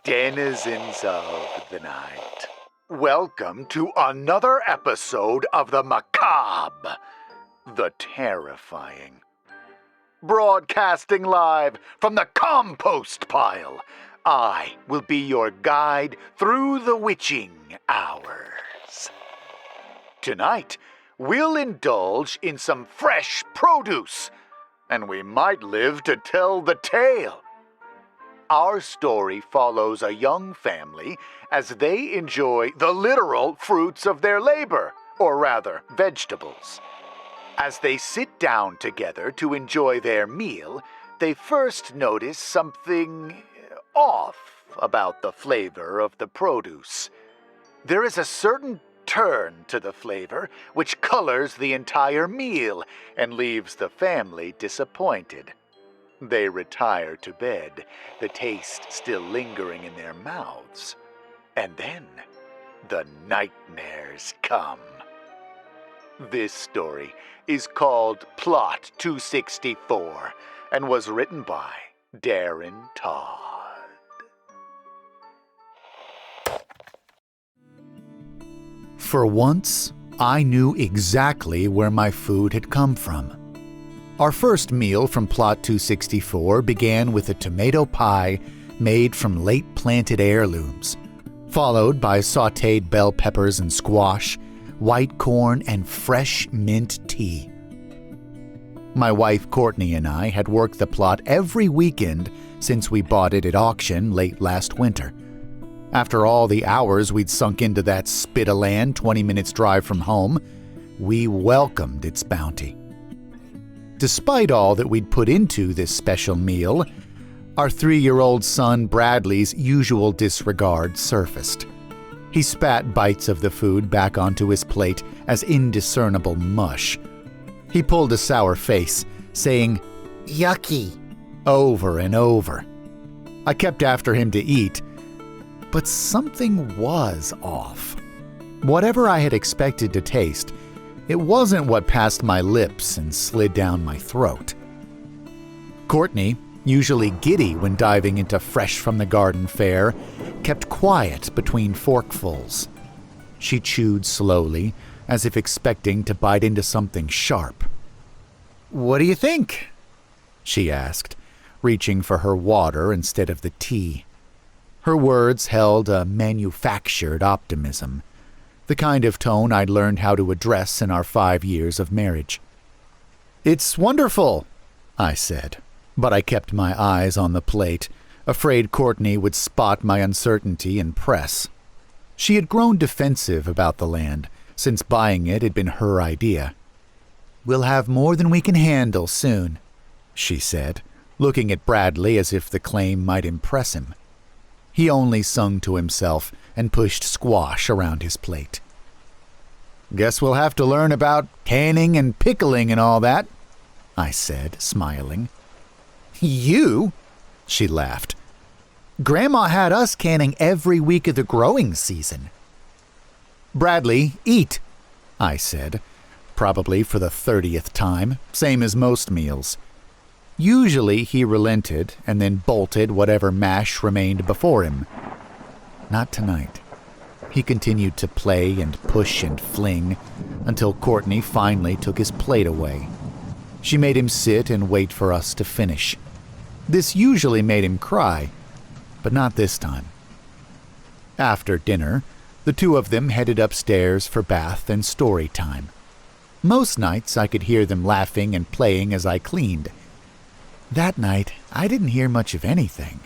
denizens of the night. Welcome to another episode of the macabre, the terrifying. Broadcasting live from the compost pile, I will be your guide through the witching hours. Tonight, we'll indulge in some fresh produce, and we might live to tell the tale. Our story follows a young family as they enjoy the literal fruits of their labor, or rather, vegetables. As they sit down together to enjoy their meal, they first notice something off about the flavor of the produce. There is a certain turn to the flavor which colors the entire meal and leaves the family disappointed. They retire to bed, the taste still lingering in their mouths. And then the nightmares come. This story is called Plot 264 and was written by Darren Todd. For once, I knew exactly where my food had come from. Our first meal from Plot 264 began with a tomato pie made from late-planted heirlooms, followed by sautéed bell peppers and squash, white corn, and fresh mint tea. My wife Courtney and I had worked the plot every weekend since we bought it at auction late last winter. After all the hours we'd sunk into that spit of land 20 minutes drive from home, we welcomed its bounty. Despite all that we'd put into this special meal, our 3-year-old son Bradley's usual disregard surfaced. He spat bites of the food back onto his plate as indiscernible mush. He pulled a sour face, saying, "Yucky," over and over. I kept after him to eat, but something was off. Whatever I had expected to taste, it wasn't what passed my lips and slid down my throat. Courtney, usually giddy when diving into fresh-from-the-garden fare, kept quiet between forkfuls. She chewed slowly, as if expecting to bite into something sharp. "What do you think?" she asked, reaching for her water instead of the tea. Her words held a manufactured optimism, the kind of tone I'd learned how to address in our 5 years of marriage. "It's wonderful," I said, but I kept my eyes on the plate, afraid Courtney would spot my uncertainty and press. She had grown defensive about the land, since buying it had been her idea. "We'll have more than we can handle soon," she said, looking at Bradley as if the claim might impress him. He only sung to himself and pushed squash around his plate. "Guess we'll have to learn about canning and pickling and all that," I said, smiling. "You?" she laughed. "Grandma had us canning every week of the growing season." "Bradley, eat," I said, probably for the 30th time, same as most meals. Usually he relented and then bolted whatever mash remained before him. Not tonight. He continued to play and push and fling until Courtney finally took his plate away. She made him sit and wait for us to finish. This usually made him cry, but not this time. After dinner, the two of them headed upstairs for bath and story time. Most nights I could hear them laughing and playing as I cleaned. That night, I didn't hear much of anything.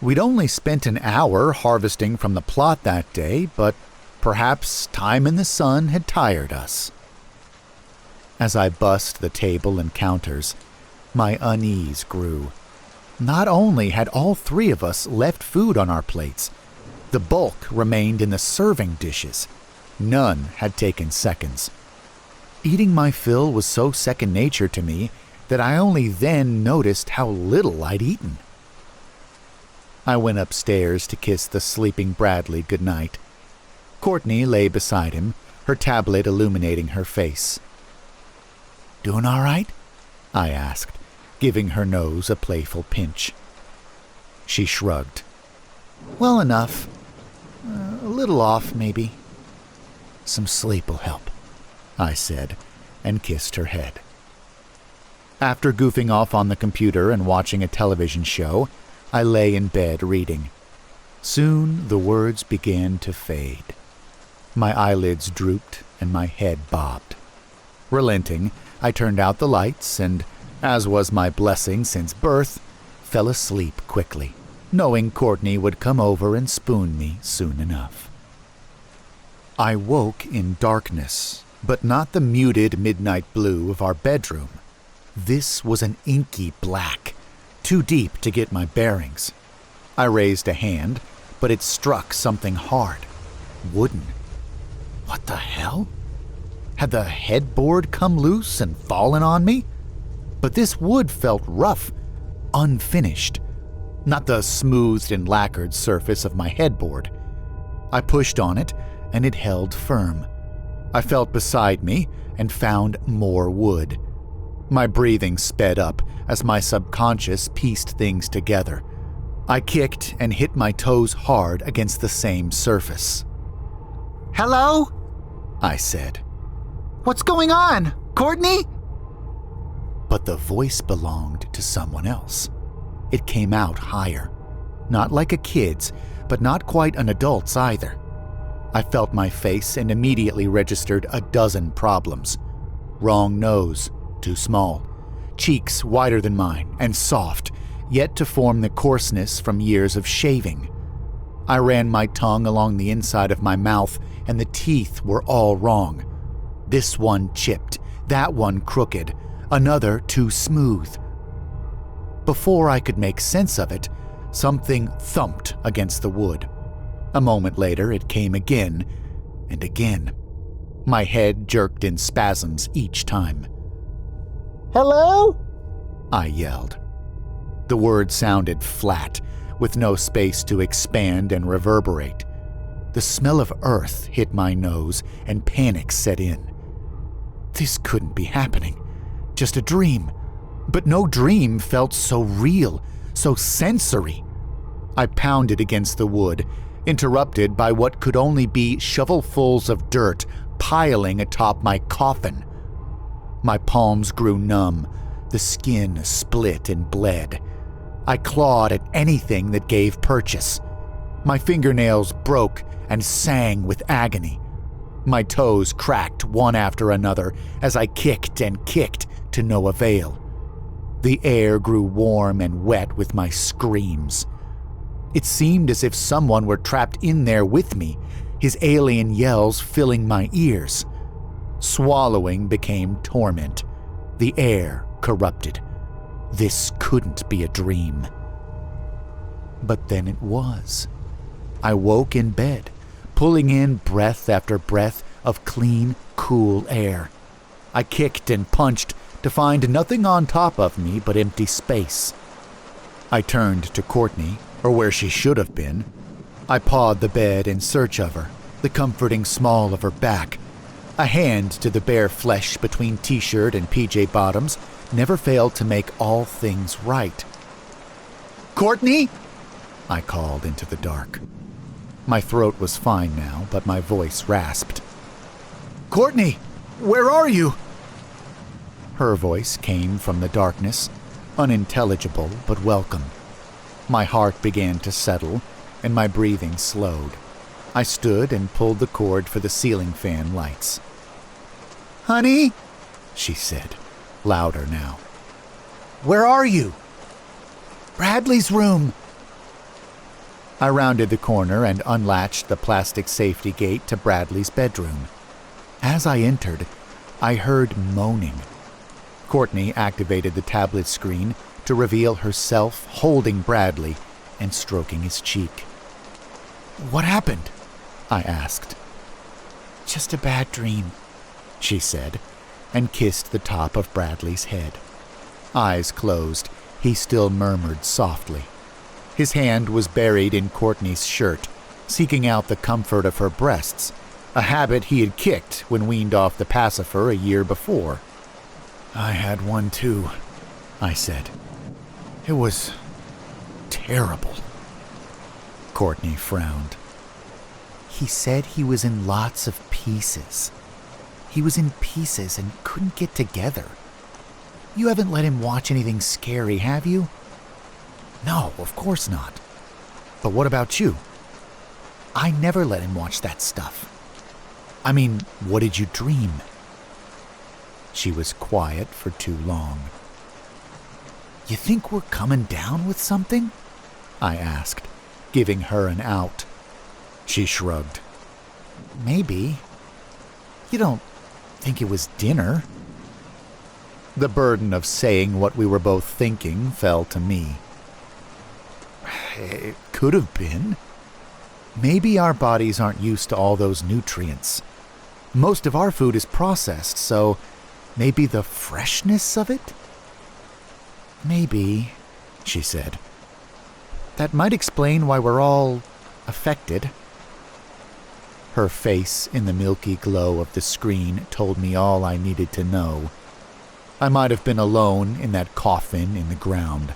We'd only spent an hour harvesting from the plot that day, but perhaps time in the sun had tired us. As I bussed the table and counters, my unease grew. Not only had all 3 of us left food on our plates, the bulk remained in the serving dishes. None had taken seconds. Eating my fill was so second nature to me that I only then noticed how little I'd eaten. I went upstairs to kiss the sleeping Bradley goodnight. Courtney lay beside him, her tablet illuminating her face. "Doing all right?" I asked, giving her nose a playful pinch. She shrugged. Well enough. A little off, maybe. Some sleep will help, I said, and kissed her head. After goofing off on the computer and watching a television show, I lay in bed reading. Soon the words began to fade. My eyelids drooped and my head bobbed. Relenting, I turned out the lights and, as was my blessing since birth, fell asleep quickly, knowing Courtney would come over and spoon me soon enough. I woke in darkness, but not the muted midnight blue of our bedroom. This was an inky black, too deep to get my bearings. I raised a hand, but it struck something hard, wooden. What the hell? Had the headboard come loose and fallen on me? But this wood felt rough, unfinished, not the smoothed and lacquered surface of my headboard. I pushed on it, and it held firm. I felt beside me and found more wood. My breathing sped up as my subconscious pieced things together. I kicked and hit my toes hard against the same surface. "Hello?" I said. "What's going on, Courtney?" But the voice belonged to someone else. It came out higher. Not like a kid's, but not quite an adult's either. I felt my face and immediately registered a dozen problems. Wrong nose, too small. Cheeks wider than mine and soft, yet to form the coarseness from years of shaving. I ran my tongue along the inside of my mouth, and the teeth were all wrong. This one chipped, that one crooked, another too smooth. Before I could make sense of it, something thumped against the wood. A moment later, it came again and again. My head jerked in spasms each time. "Hello?" I yelled. The word sounded flat, with no space to expand and reverberate. The smell of earth hit my nose and panic set in. This couldn't be happening. Just a dream. But no dream felt so real, so sensory. I pounded against the wood, interrupted by what could only be shovelfuls of dirt piling atop my coffin. My palms grew numb, the skin split and bled. I clawed at anything that gave purchase. My fingernails broke and sang with agony. My toes cracked one after another as I kicked and kicked to no avail. The air grew warm and wet with my screams. It seemed as if someone were trapped in there with me, his alien yells filling my ears. Swallowing became torment. The air corrupted. This couldn't be a dream. But then it was. I woke in bed, pulling in breath after breath of clean, cool air. I kicked and punched to find nothing on top of me but empty space. I turned to Courtney, or where she should have been. I pawed the bed in search of her, the comforting small of her back. A hand to the bare flesh between t-shirt and PJ bottoms never failed to make all things right. "Courtney?" I called into the dark. My throat was fine now, but my voice rasped. "Courtney, where are you?" Her voice came from the darkness, unintelligible but welcome. My heart began to settle, and my breathing slowed. I stood and pulled the cord for the ceiling fan lights. "Honey," she said, louder now. "Where are you?" "Bradley's room." I rounded the corner and unlatched the plastic safety gate to Bradley's bedroom. As I entered, I heard moaning. Courtney activated the tablet screen to reveal herself holding Bradley and stroking his cheek. "What happened?" I asked. "Just a bad dream," she said, and kissed the top of Bradley's head. Eyes closed, he still murmured softly. His hand was buried in Courtney's shirt, seeking out the comfort of her breasts, a habit he had kicked when weaned off the pacifier a year before. "I had one too," I said. "It was terrible." Courtney frowned. He said he was in lots of pieces. He was in pieces and couldn't get together. You haven't let him watch anything scary, have you? No, of course not. But what about you? I never let him watch that stuff. I mean, what did you dream? She was quiet for too long. You think we're coming down with something? I asked, giving her an out. She shrugged. Maybe. You don't think it was dinner? The burden of saying what we were both thinking fell to me. It could have been. Maybe our bodies aren't used to all those nutrients. Most of our food is processed, so maybe the freshness of it? Maybe, she said. That might explain why we're all affected. Her face in the milky glow of the screen told me all I needed to know. I might have been alone in that coffin in the ground,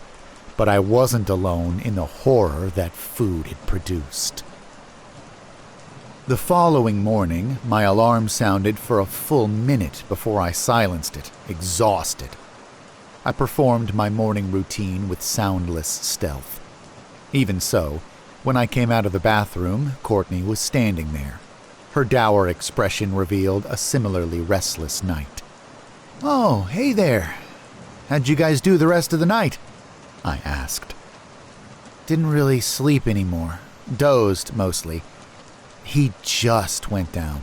but I wasn't alone in the horror that food had produced. The following morning, my alarm sounded for a full minute before I silenced it, exhausted. I performed my morning routine with soundless stealth. Even so, when I came out of the bathroom, Courtney was standing there. Her dour expression revealed a similarly restless night. "Oh, hey there. How'd you guys do the rest of the night?" I asked. "Didn't really sleep anymore. Dozed, mostly. He just went down.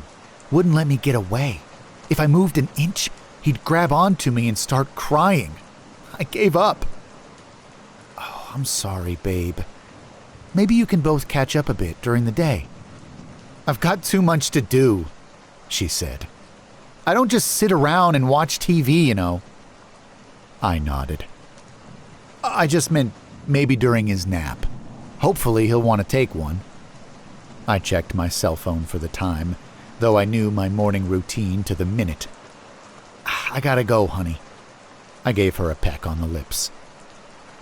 Wouldn't let me get away. If I moved an inch, he'd grab onto me and start crying. I gave up." "Oh, I'm sorry, babe. Maybe you can both catch up a bit during the day." "I've got too much to do," she said. "I don't just sit around and watch TV, you know." I nodded. "I just meant maybe during his nap. Hopefully he'll want to take one." I checked my cell phone for the time, though I knew my morning routine to the minute. "I gotta go, honey." I gave her a peck on the lips.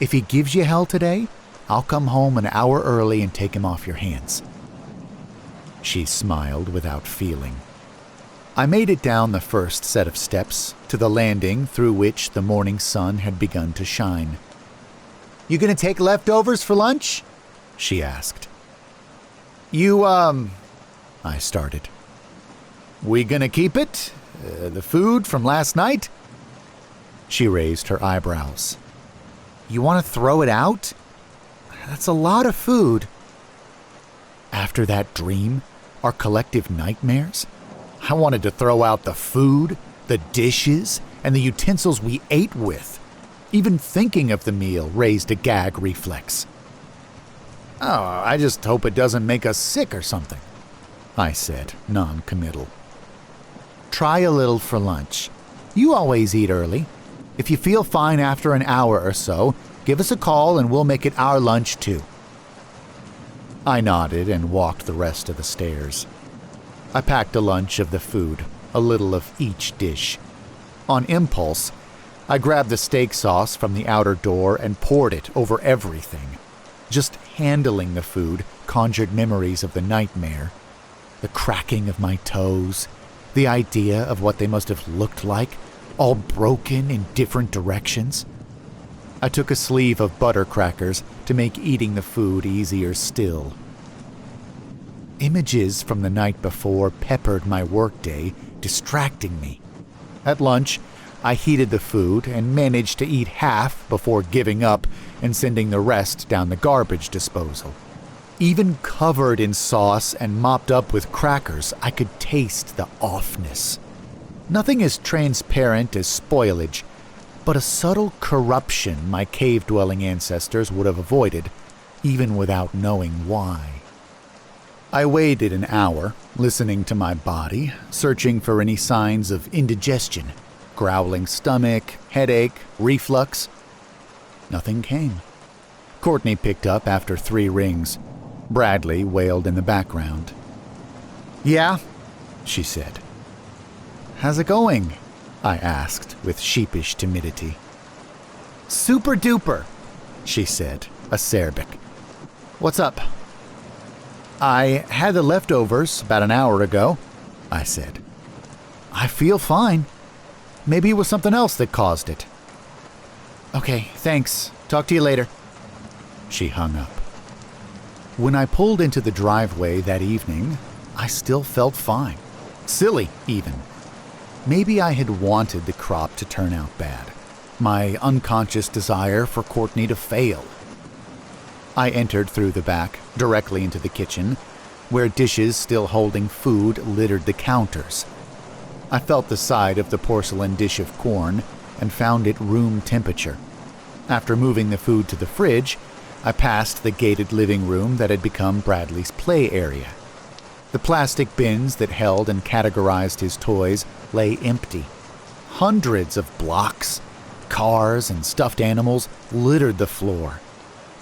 "If he gives you hell today, I'll come home an hour early and take him off your hands." She smiled without feeling. I made it down the first set of steps to the landing through which the morning sun had begun to shine. "You gonna take leftovers for lunch?" she asked. I started. "We gonna keep it? The food from last night?" She raised her eyebrows. "You want to throw it out? That's a lot of food." After that dream, our collective nightmares, I wanted to throw out the food, the dishes, and the utensils we ate with. Even thinking of the meal raised a gag reflex. "Oh, I just hope it doesn't make us sick or something," I said, non-committal. "Try a little for lunch. You always eat early. If you feel fine after an hour or so, give us a call and we'll make it our lunch too." I nodded and walked the rest of the stairs. I packed a lunch of the food, a little of each dish. On impulse, I grabbed the steak sauce from the outer door and poured it over everything. Just handling the food conjured memories of the nightmare, the cracking of my toes, the idea of what they must have looked like, all broken in different directions. I took a sleeve of butter crackers to make eating the food easier still. Images from the night before peppered my workday, distracting me. At lunch, I heated the food and managed to eat half before giving up and sending the rest down the garbage disposal. Even covered in sauce and mopped up with crackers, I could taste the offness. Nothing as transparent as spoilage, but a subtle corruption my cave-dwelling ancestors would have avoided, even without knowing why. I waited an hour, listening to my body, searching for any signs of indigestion, growling stomach, headache, reflux. Nothing came. Courtney picked up after 3 rings. Bradley wailed in the background. "Yeah," she said. "How's it going?" I asked with sheepish timidity. "Super duper," she said, acerbic. "What's up?" I had the leftovers about an hour ago, I said. I feel fine. Maybe it was something else that caused it. Okay, thanks. Talk to you later. She hung up. When I pulled into the driveway that evening, I still felt fine. Silly, even. Maybe I had wanted the crop to turn out bad. My unconscious desire for Courtney to fail. I entered through the back, directly into the kitchen, where dishes still holding food littered the counters. I felt the side of the porcelain dish of corn and found it room temperature. After moving the food to the fridge, I passed the gated living room that had become Bradley's play area. The plastic bins that held and categorized his toys lay empty. Hundreds of blocks, cars, and stuffed animals littered the floor.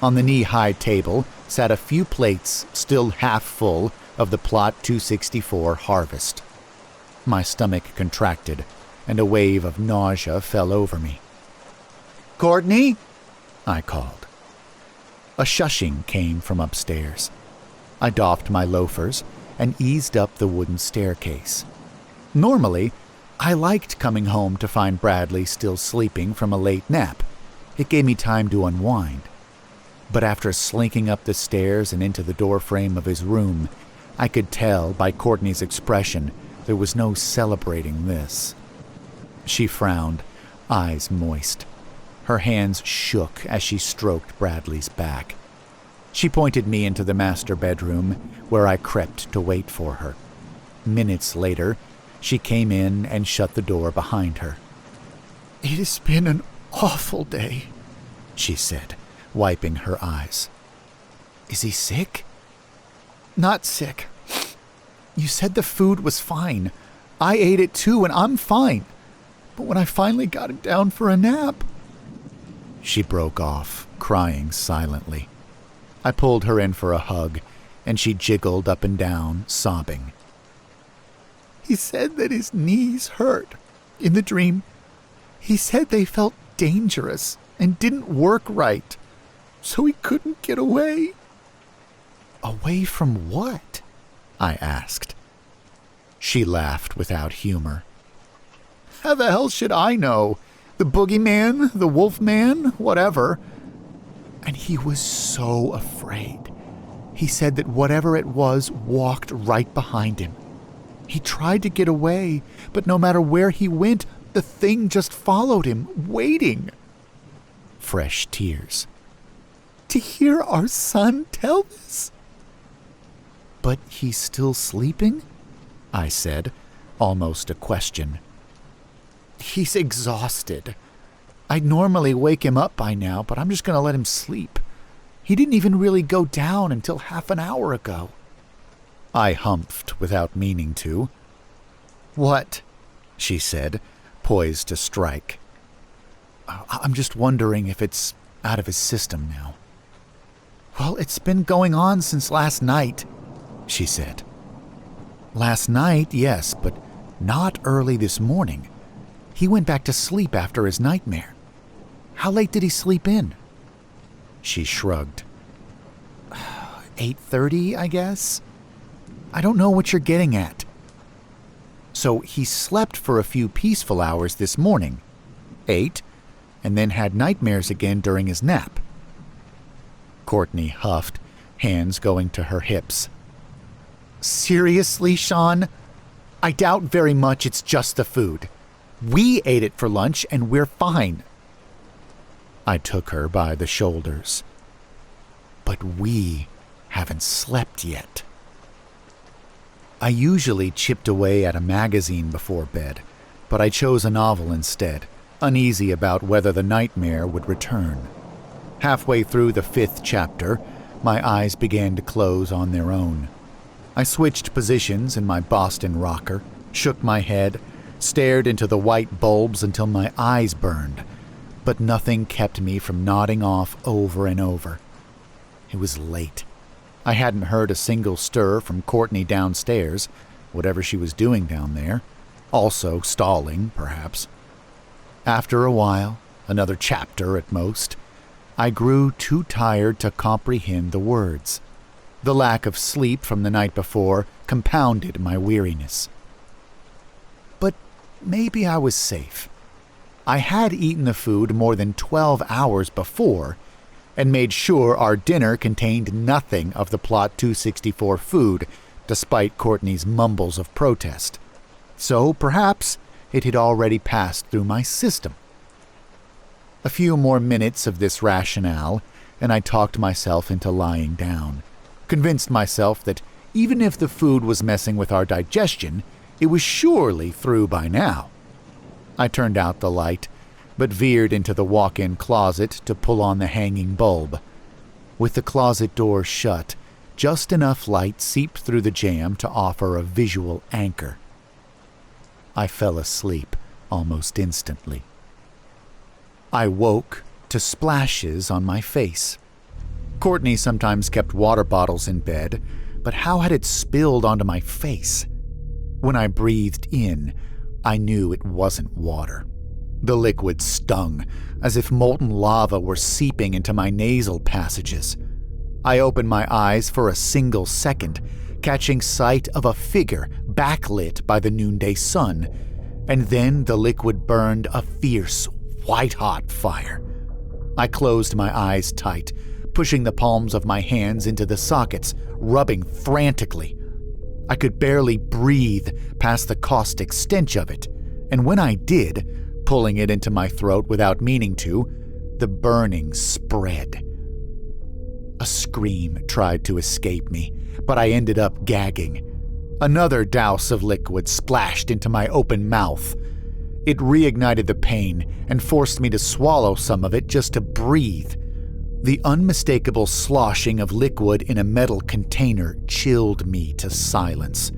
On the knee-high table sat a few plates still half full of the Plot 264 harvest. My stomach contracted, and a wave of nausea fell over me. "Courtney?" I called. A shushing came from upstairs. I doffed my loafers and eased up the wooden staircase. Normally, I liked coming home to find Bradley still sleeping from a late nap. It gave me time to unwind. But after slinking up the stairs and into the doorframe of his room, I could tell by Courtney's expression there was no celebrating this. She frowned, eyes moist. Her hands shook as she stroked Bradley's back. She pointed me into the master bedroom, where I crept to wait for her. Minutes later, she came in and shut the door behind her. "It has been an awful day," she said, wiping her eyes. "Is he sick?" "Not sick. You said the food was fine. I ate it too, and I'm fine. But when I finally got it down for a nap..." She broke off, crying silently. I pulled her in for a hug, and she jiggled up and down, sobbing. "He said that his knees hurt in the dream. He said they felt dangerous and didn't work right, so he couldn't get away." "Away from what?" I asked. She laughed without humor. "How the hell should I know? The boogeyman, the wolfman, whatever." And he was so afraid. He said that whatever it was walked right behind him. He tried to get away, but no matter where he went, the thing just followed him, waiting. Fresh tears. To hear our son tell this? "But he's still sleeping?" I said, almost a question. "He's exhausted. I'd normally wake him up by now, but I'm just going to let him sleep. He didn't even really go down until half an hour ago." I humphed without meaning to. "What?" she said, poised to strike. "I'm just wondering if it's out of his system now." "Well, it's been going on since last night," she said. "Last night, yes, but not early this morning. He went back to sleep after his nightmare. How late did he sleep in?" She shrugged. 8:30, I guess? I don't know what you're getting at." "So he slept for a few peaceful hours this morning, ate, and then had nightmares again during his nap." Courtney huffed, hands going to her hips. "Seriously, Sean? I doubt very much it's just the food. We ate it for lunch and we're fine." I took her by the shoulders. "But we haven't slept yet." I usually chipped away at a magazine before bed, but I chose a novel instead, uneasy about whether the nightmare would return. Halfway through the 5th chapter, my eyes began to close on their own. I switched positions in my Boston rocker, shook my head, stared into the white bulbs until my eyes burned, but nothing kept me from nodding off over and over. It was late. I hadn't heard a single stir from Courtney downstairs, whatever she was doing down there, also stalling, perhaps. After a while, another chapter at most, I grew too tired to comprehend the words. The lack of sleep from the night before compounded my weariness. But maybe I was safe. I had eaten the food more than 12 hours before and made sure our dinner contained nothing of the Plot 264 food, despite Courtney's mumbles of protest. So perhaps it had already passed through my system. A few more minutes of this rationale, and I talked myself into lying down, convinced myself that even if the food was messing with our digestion, it was surely through by now. I turned out the light, but veered into the walk-in closet to pull on the hanging bulb. With the closet door shut, just enough light seeped through the jamb to offer a visual anchor. I fell asleep almost instantly. I woke to splashes on my face. Courtney sometimes kept water bottles in bed, but how had it spilled onto my face? When I breathed in, I knew it wasn't water. The liquid stung, as if molten lava were seeping into my nasal passages. I opened my eyes for a single second, catching sight of a figure backlit by the noonday sun, and then the liquid burned a fierce, white-hot fire. I closed my eyes tight, pushing the palms of my hands into the sockets, rubbing frantically. I could barely breathe past the caustic stench of it, and when I did, pulling it into my throat without meaning to, the burning spread. A scream tried to escape me, but I ended up gagging. Another douse of liquid splashed into my open mouth. It reignited the pain and forced me to swallow some of it just to breathe. The unmistakable sloshing of liquid in a metal container chilled me to silence.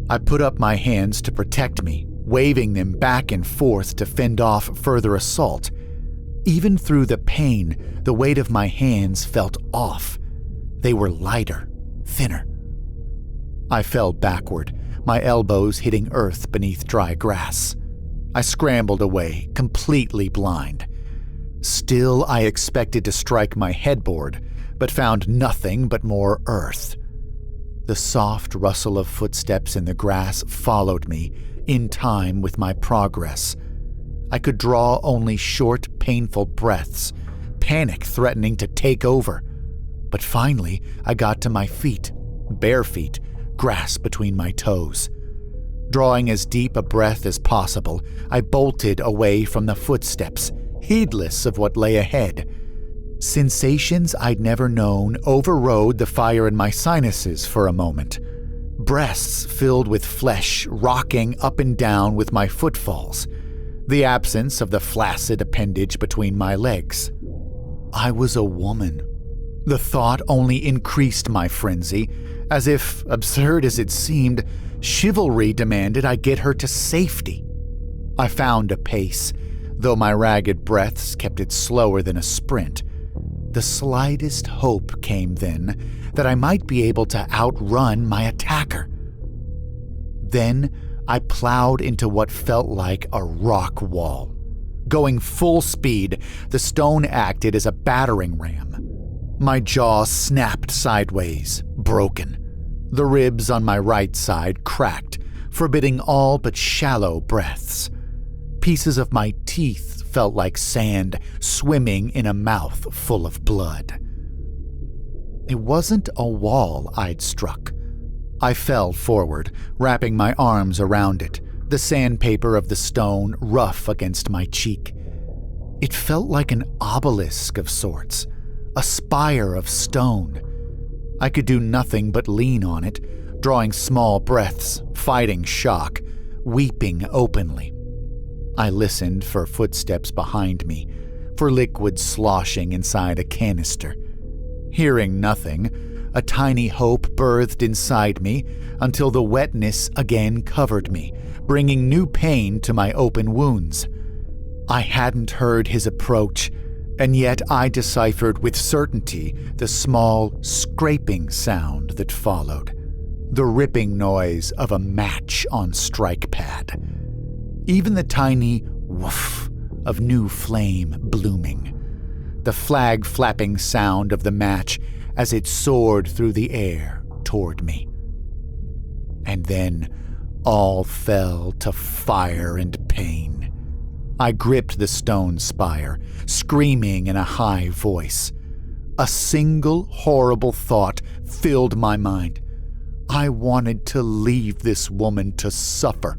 I put up my hands to protect me, waving them back and forth to fend off further assault. Even through the pain, the weight of my hands felt off. They were lighter, thinner. I fell backward, my elbows hitting earth beneath dry grass. I scrambled away, completely blind. Still, I expected to strike my headboard, but found nothing but more earth. The soft rustle of footsteps in the grass followed me, in time with my progress. I could draw only short, painful breaths, panic threatening to take over. But finally, I got to my feet, bare feet, grass between my toes. Drawing as deep a breath as possible, I bolted away from the footsteps, heedless of what lay ahead. Sensations I'd never known overrode the fire in my sinuses for a moment. Breasts filled with flesh rocking up and down with my footfalls. The absence of the flaccid appendage between my legs. I was a woman. The thought only increased my frenzy, as if, absurd as it seemed, chivalry demanded I get her to safety. I found a pace, though my ragged breaths kept it slower than a sprint. The slightest hope came then that I might be able to outrun my attacker. Then I plowed into what felt like a rock wall. Going full speed, the stone acted as a battering ram. My jaw snapped sideways, broken. The ribs on my right side cracked, forbidding all but shallow breaths. Pieces of my teeth felt like sand swimming in a mouth full of blood. It wasn't a wall I'd struck. I fell forward, wrapping my arms around it, the sandpaper of the stone rough against my cheek. It felt like an obelisk of sorts, a spire of stone. I could do nothing but lean on it, drawing small breaths, fighting shock, weeping openly. I listened for footsteps behind me, for liquid sloshing inside a canister. Hearing nothing, a tiny hope birthed inside me until the wetness again covered me, bringing new pain to my open wounds. I hadn't heard his approach, and yet I deciphered with certainty the small, scraping sound that followed, the ripping noise of a match on strike pad. Even the tiny woof of new flame blooming. The flag-flapping sound of the match as it soared through the air toward me. And then all fell to fire and pain. I gripped the stone spire, screaming in a high voice. A single horrible thought filled my mind. I wanted to leave this woman to suffer.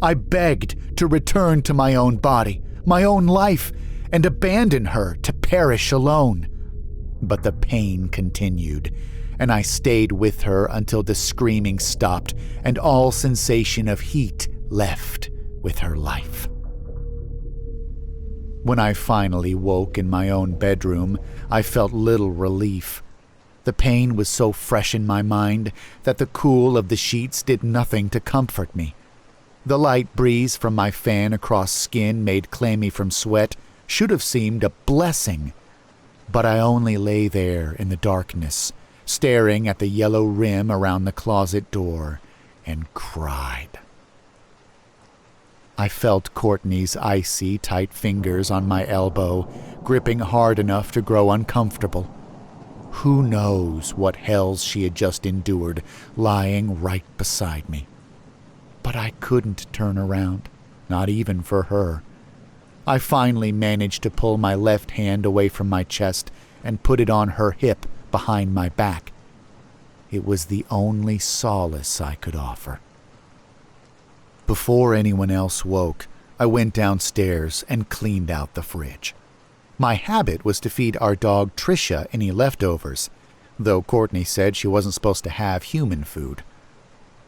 I begged to return to my own body, my own life, and abandon her to perish alone. But the pain continued, and I stayed with her until the screaming stopped and all sensation of heat left with her life. When I finally woke in my own bedroom, I felt little relief. The pain was so fresh in my mind that the cool of the sheets did nothing to comfort me. The light breeze from my fan across skin made clammy from sweat should have seemed a blessing. But I only lay there in the darkness, staring at the yellow rim around the closet door, and cried. I felt Courtney's icy, tight fingers on my elbow, gripping hard enough to grow uncomfortable. Who knows what hells she had just endured, lying right beside me. But I couldn't turn around, not even for her. I finally managed to pull my left hand away from my chest and put it on her hip behind my back. It was the only solace I could offer. Before anyone else woke, I went downstairs and cleaned out the fridge. My habit was to feed our dog Tricia any leftovers, though Courtney said she wasn't supposed to have human food.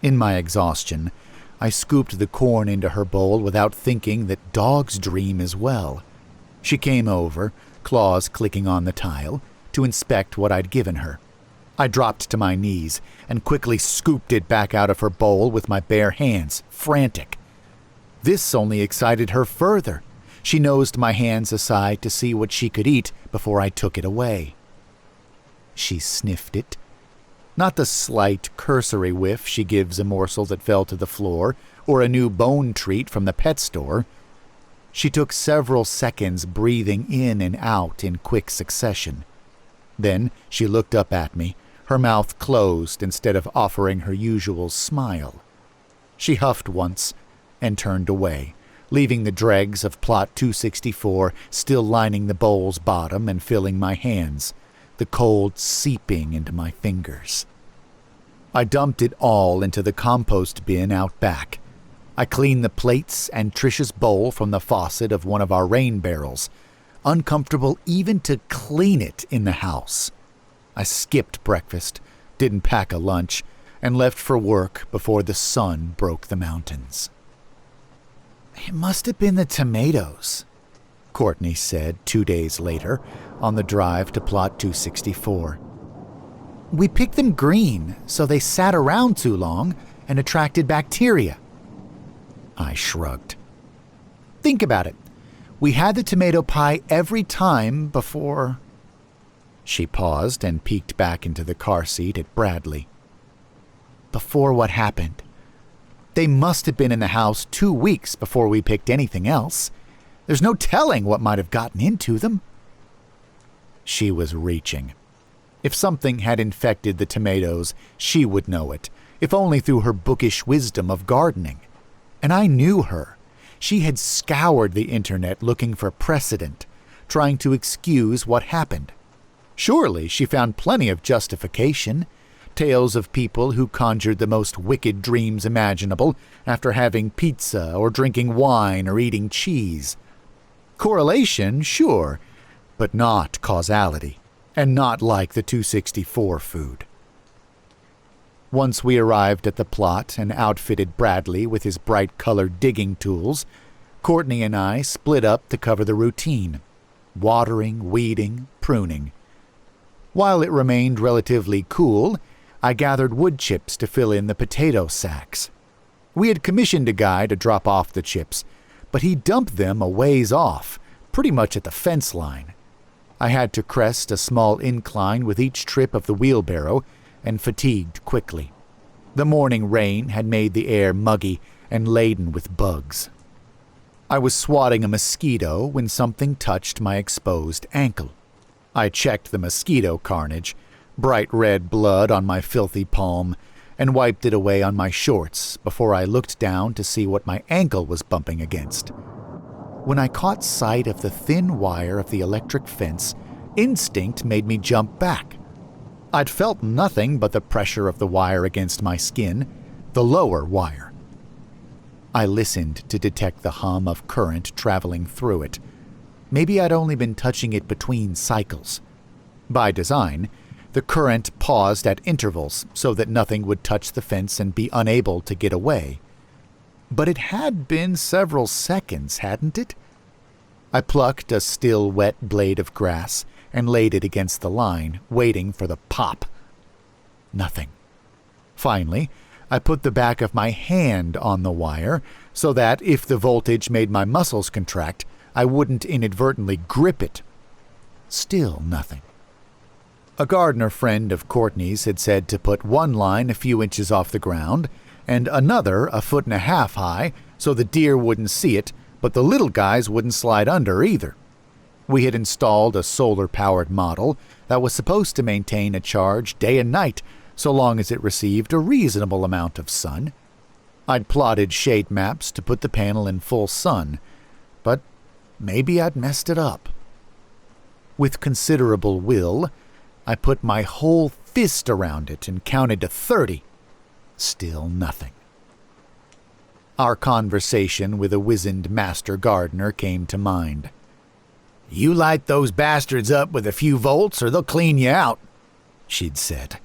In my exhaustion, I scooped the corn into her bowl without thinking that dogs dream as well. She came over, claws clicking on the tile, to inspect what I'd given her. I dropped to my knees and quickly scooped it back out of her bowl with my bare hands, frantic. This only excited her further. She nosed my hands aside to see what she could eat before I took it away. She sniffed it. Not the slight, cursory whiff she gives a morsel that fell to the floor or a new bone treat from the pet store. She took several seconds breathing in and out in quick succession. Then she looked up at me, her mouth closed instead of offering her usual smile. She huffed once and turned away, leaving the dregs of Plot 264 still lining the bowl's bottom and filling my hands, the cold seeping into my fingers. I dumped it all into the compost bin out back. I cleaned the plates and Tricia's bowl from the faucet of one of our rain barrels, uncomfortable even to clean it in the house. I skipped breakfast, didn't pack a lunch, and left for work before the sun broke the mountains. "It must have been the tomatoes," Courtney said 2 days later on the drive to Plot 264. "We picked them green, so they sat around too long and attracted bacteria." I shrugged. "Think about it. We had the tomato pie every time before—" She paused and peeked back into the car seat at Bradley. "Before what happened? They must have been in the house 2 weeks before we picked anything else. There's no telling what might have gotten into them." She was reaching. If something had infected the tomatoes, she would know it, if only through her bookish wisdom of gardening. And I knew her. She had scoured the internet looking for precedent, trying to excuse what happened. Surely she found plenty of justification, tales of people who conjured the most wicked dreams imaginable after having pizza or drinking wine or eating cheese. Correlation, sure, but not causality, and not like the 264 food. Once we arrived at the plot and outfitted Bradley with his bright-colored digging tools, Courtney and I split up to cover the routine: watering, weeding, pruning. While it remained relatively cool, I gathered wood chips to fill in the potato sacks. We had commissioned a guy to drop off the chips, but he dumped them a ways off, pretty much at the fence line. I had to crest a small incline with each trip of the wheelbarrow and fatigued quickly. The morning rain had made the air muggy and laden with bugs. I was swatting a mosquito when something touched my exposed ankle. I checked the mosquito carnage, bright red blood on my filthy palm, and wiped it away on my shorts before I looked down to see what my ankle was bumping against. When I caught sight of the thin wire of the electric fence, instinct made me jump back. I'd felt nothing but the pressure of the wire against my skin, the lower wire. I listened to detect the hum of current traveling through it. Maybe I'd only been touching it between cycles. By design, the current paused at intervals so that nothing would touch the fence and be unable to get away. But it had been several seconds, hadn't it? I plucked a still wet blade of grass and laid it against the line, waiting for the pop. Nothing. Finally, I put the back of my hand on the wire so that, if the voltage made my muscles contract, I wouldn't inadvertently grip it. Still nothing. A gardener friend of Courtney's had said to put one line a few inches off the ground and another 1.5 feet high so the deer wouldn't see it, but the little guys wouldn't slide under either. We had installed a solar-powered model that was supposed to maintain a charge day and night so long as it received a reasonable amount of sun. I'd plotted shade maps to put the panel in full sun, but maybe I'd messed it up. With considerable will, I put my whole fist around it and counted to 30. Still nothing. Our conversation with a wizened master gardener came to mind. "You light those bastards up with a few volts or they'll clean you out," she'd said.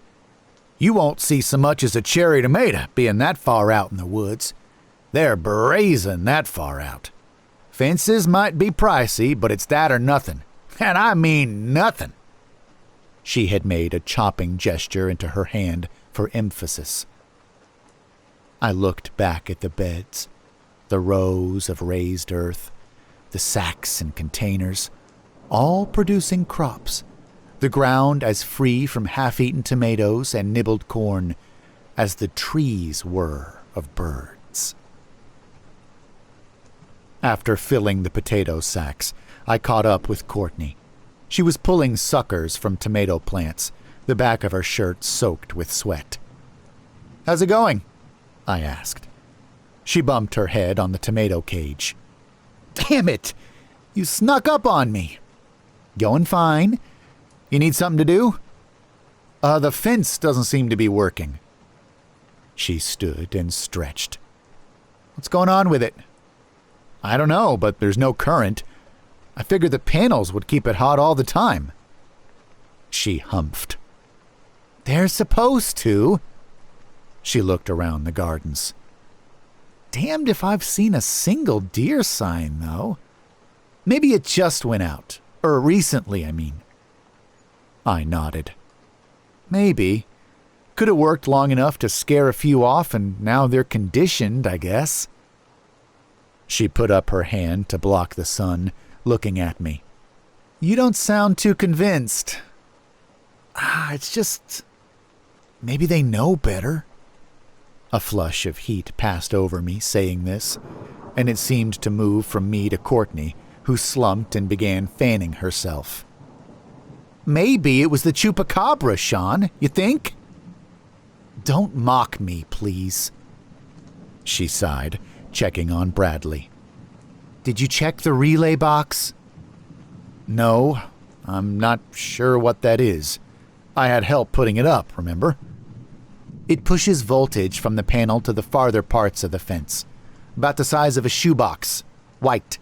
"You won't see so much as a cherry tomato being that far out in the woods. They're brazen that far out. Fences might be pricey, but it's that or nothing. And I mean nothing." She had made a chopping gesture into her hand for emphasis. I looked back at the beds, the rows of raised earth, the sacks and containers, all producing crops, the ground as free from half-eaten tomatoes and nibbled corn as the trees were of birds. After filling the potato sacks, I caught up with Courtney. She was pulling suckers from tomato plants, the back of her shirt soaked with sweat. "How's it going?" I asked. She bumped her head on the tomato cage. "Damn it! You snuck up on me." "Going fine. You need something to do?" The fence doesn't seem to be working." She stood and stretched. "What's going on with it?" "I don't know, but there's no current. I figured the panels would keep it hot all the time." She humphed. "They're supposed to." She looked around the gardens. "Damned if I've seen a single deer sign, though. Maybe it just went out. Or recently, I mean." I nodded. "Maybe. Could have worked long enough to scare a few off, and now they're conditioned, I guess." She put up her hand to block the sun, looking at me. "You don't sound too convinced." It's just... maybe they know better." A flush of heat passed over me saying this, and it seemed to move from me to Courtney, who slumped and began fanning herself. "Maybe it was the chupacabra, Sean, you think?" "Don't mock me, please." She sighed, checking on Bradley. "Did you check the relay box?" "No, I'm not sure what that is. I had help putting it up, remember?" "It pushes voltage from the panel to the farther parts of the fence. About the size of a shoebox. White.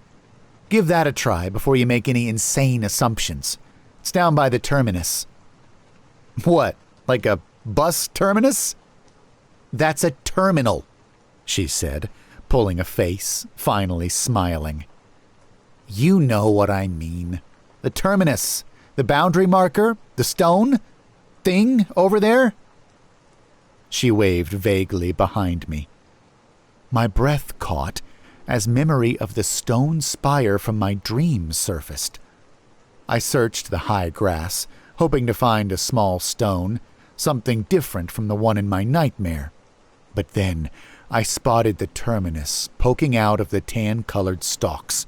Give that a try before you make any insane assumptions. It's down by the terminus." "What, like a bus terminus?" "That's a terminal," she said, pulling a face, finally smiling. "You know what I mean. The terminus. The boundary marker. The stone thing over there." She waved vaguely behind me. My breath caught as memory of the stone spire from my dream surfaced. I searched the high grass, hoping to find a small stone, something different from the one in my nightmare. But then I spotted the terminus poking out of the tan-colored stalks,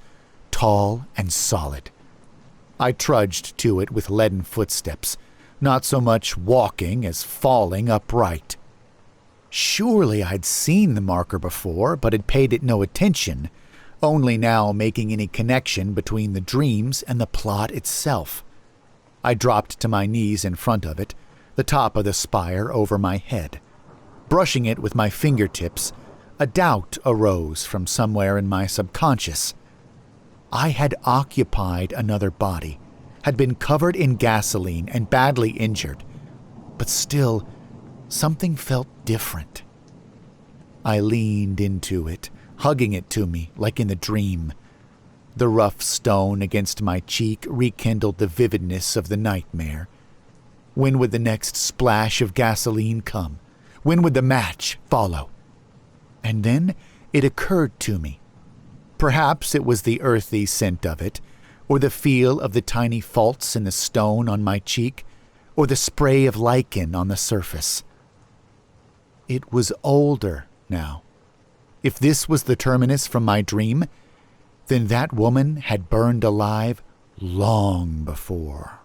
tall and solid. I trudged to it with leaden footsteps, not so much walking as falling upright. Surely I'd seen the marker before, but had paid it no attention, only now making any connection between the dreams and the plot itself. I dropped to my knees in front of it, the top of the spire over my head. Brushing it with my fingertips, a doubt arose from somewhere in my subconscious. I had occupied another body, had been covered in gasoline and badly injured, but still, something felt different. I leaned into it, hugging it to me like in the dream. The rough stone against my cheek rekindled the vividness of the nightmare. When would the next splash of gasoline come? When would the match follow? And then it occurred to me. Perhaps it was the earthy scent of it, or the feel of the tiny faults in the stone on my cheek, or the spray of lichen on the surface. It was older now. If this was the terminus from my dream, then that woman had burned alive long before.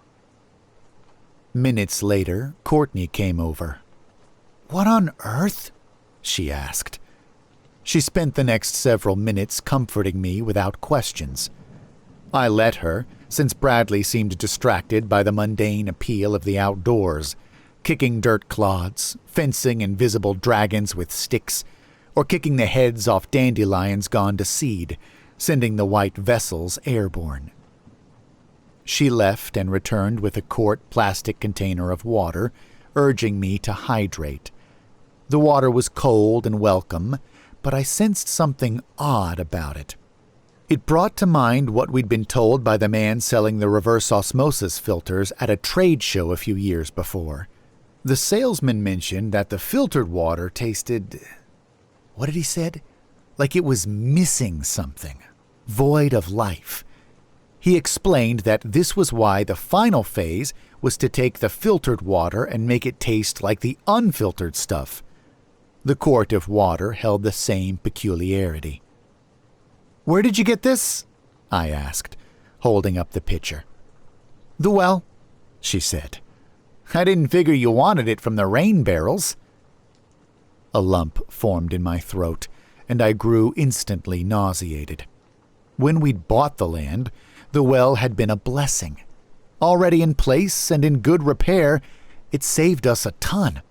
Minutes later, Courtney came over. "What on earth?" she asked. She spent the next several minutes comforting me without questions. I let her, since Bradley seemed distracted by the mundane appeal of the outdoors, kicking dirt clods, fencing invisible dragons with sticks, or kicking the heads off dandelions gone to seed, sending the white vessels airborne. She left and returned with a quart plastic container of water, urging me to hydrate. The water was cold and welcome, but I sensed something odd about it. It brought to mind what we'd been told by the man selling the reverse osmosis filters at a trade show a few years before. The salesman mentioned that the filtered water tasted... what had he said? Like it was missing something, void of life. He explained that this was why the final phase was to take the filtered water and make it taste like the unfiltered stuff. The quart of water held the same peculiarity. "Where did you get this?" I asked, holding up the pitcher. "The well," she said. "I didn't figure you wanted it from the rain barrels." A lump formed in my throat, and I grew instantly nauseated. When we'd bought the land, the well had been a blessing. Already in place and in good repair, it saved us a ton.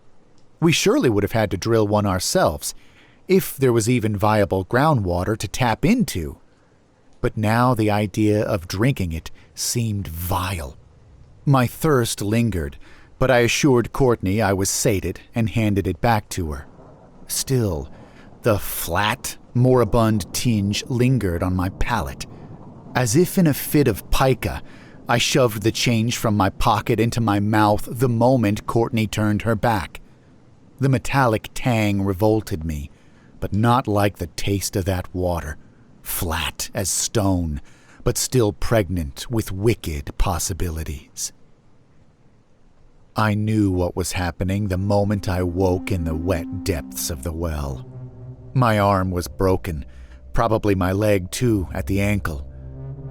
We surely would have had to drill one ourselves, if there was even viable groundwater to tap into. But now the idea of drinking it seemed vile. My thirst lingered, but I assured Courtney I was sated and handed it back to her. Still, the flat, moribund tinge lingered on my palate. As if in a fit of pica, I shoved the change from my pocket into my mouth the moment Courtney turned her back. The metallic tang revolted me, but not like the taste of that water, flat as stone, but still pregnant with wicked possibilities. I knew what was happening the moment I woke in the wet depths of the well. My arm was broken, probably my leg too at the ankle.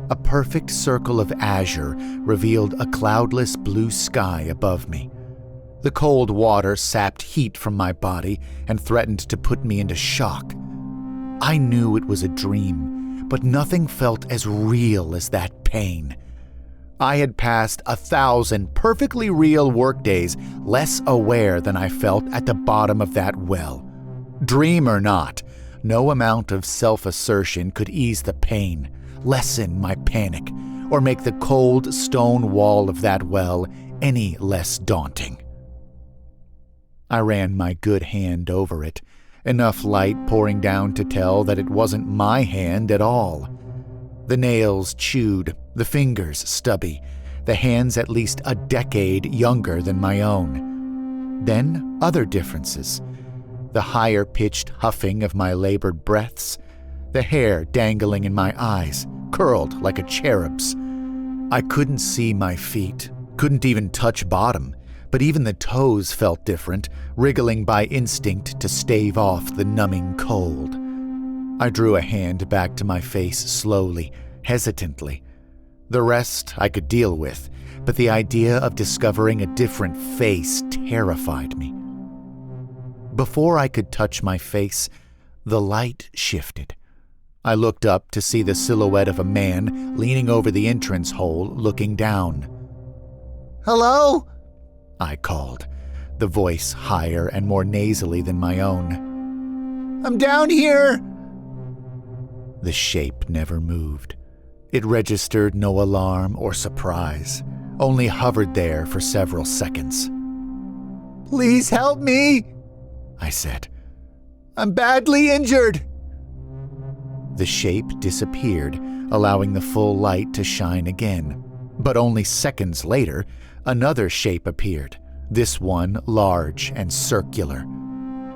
A perfect circle of azure revealed a cloudless blue sky above me. The cold water sapped heat from my body and threatened to put me into shock. I knew it was a dream, but nothing felt as real as that pain. I had passed 1,000 perfectly real workdays less aware than I felt at the bottom of that well. Dream or not, no amount of self-assertion could ease the pain, lessen my panic, or make the cold stone wall of that well any less daunting. I ran my good hand over it, enough light pouring down to tell that it wasn't my hand at all. The nails chewed, the fingers stubby, the hands at least a decade younger than my own. Then other differences. The higher-pitched huffing of my labored breaths, the hair dangling in my eyes, curled like a cherub's. I couldn't see my feet, couldn't even touch bottom, but even the toes felt different, wriggling by instinct to stave off the numbing cold. I drew a hand back to my face slowly, hesitantly. The rest I could deal with, but the idea of discovering a different face terrified me. Before I could touch my face, the light shifted. I looked up to see the silhouette of a man leaning over the entrance hole, looking down. "Hello?" I called, the voice higher and more nasally than my own. "I'm down here!" The shape never moved. It registered no alarm or surprise, only hovered there for several seconds. "Please help me," I said. "I'm badly injured." The shape disappeared, allowing the full light to shine again. But only seconds later, another shape appeared, this one large and circular.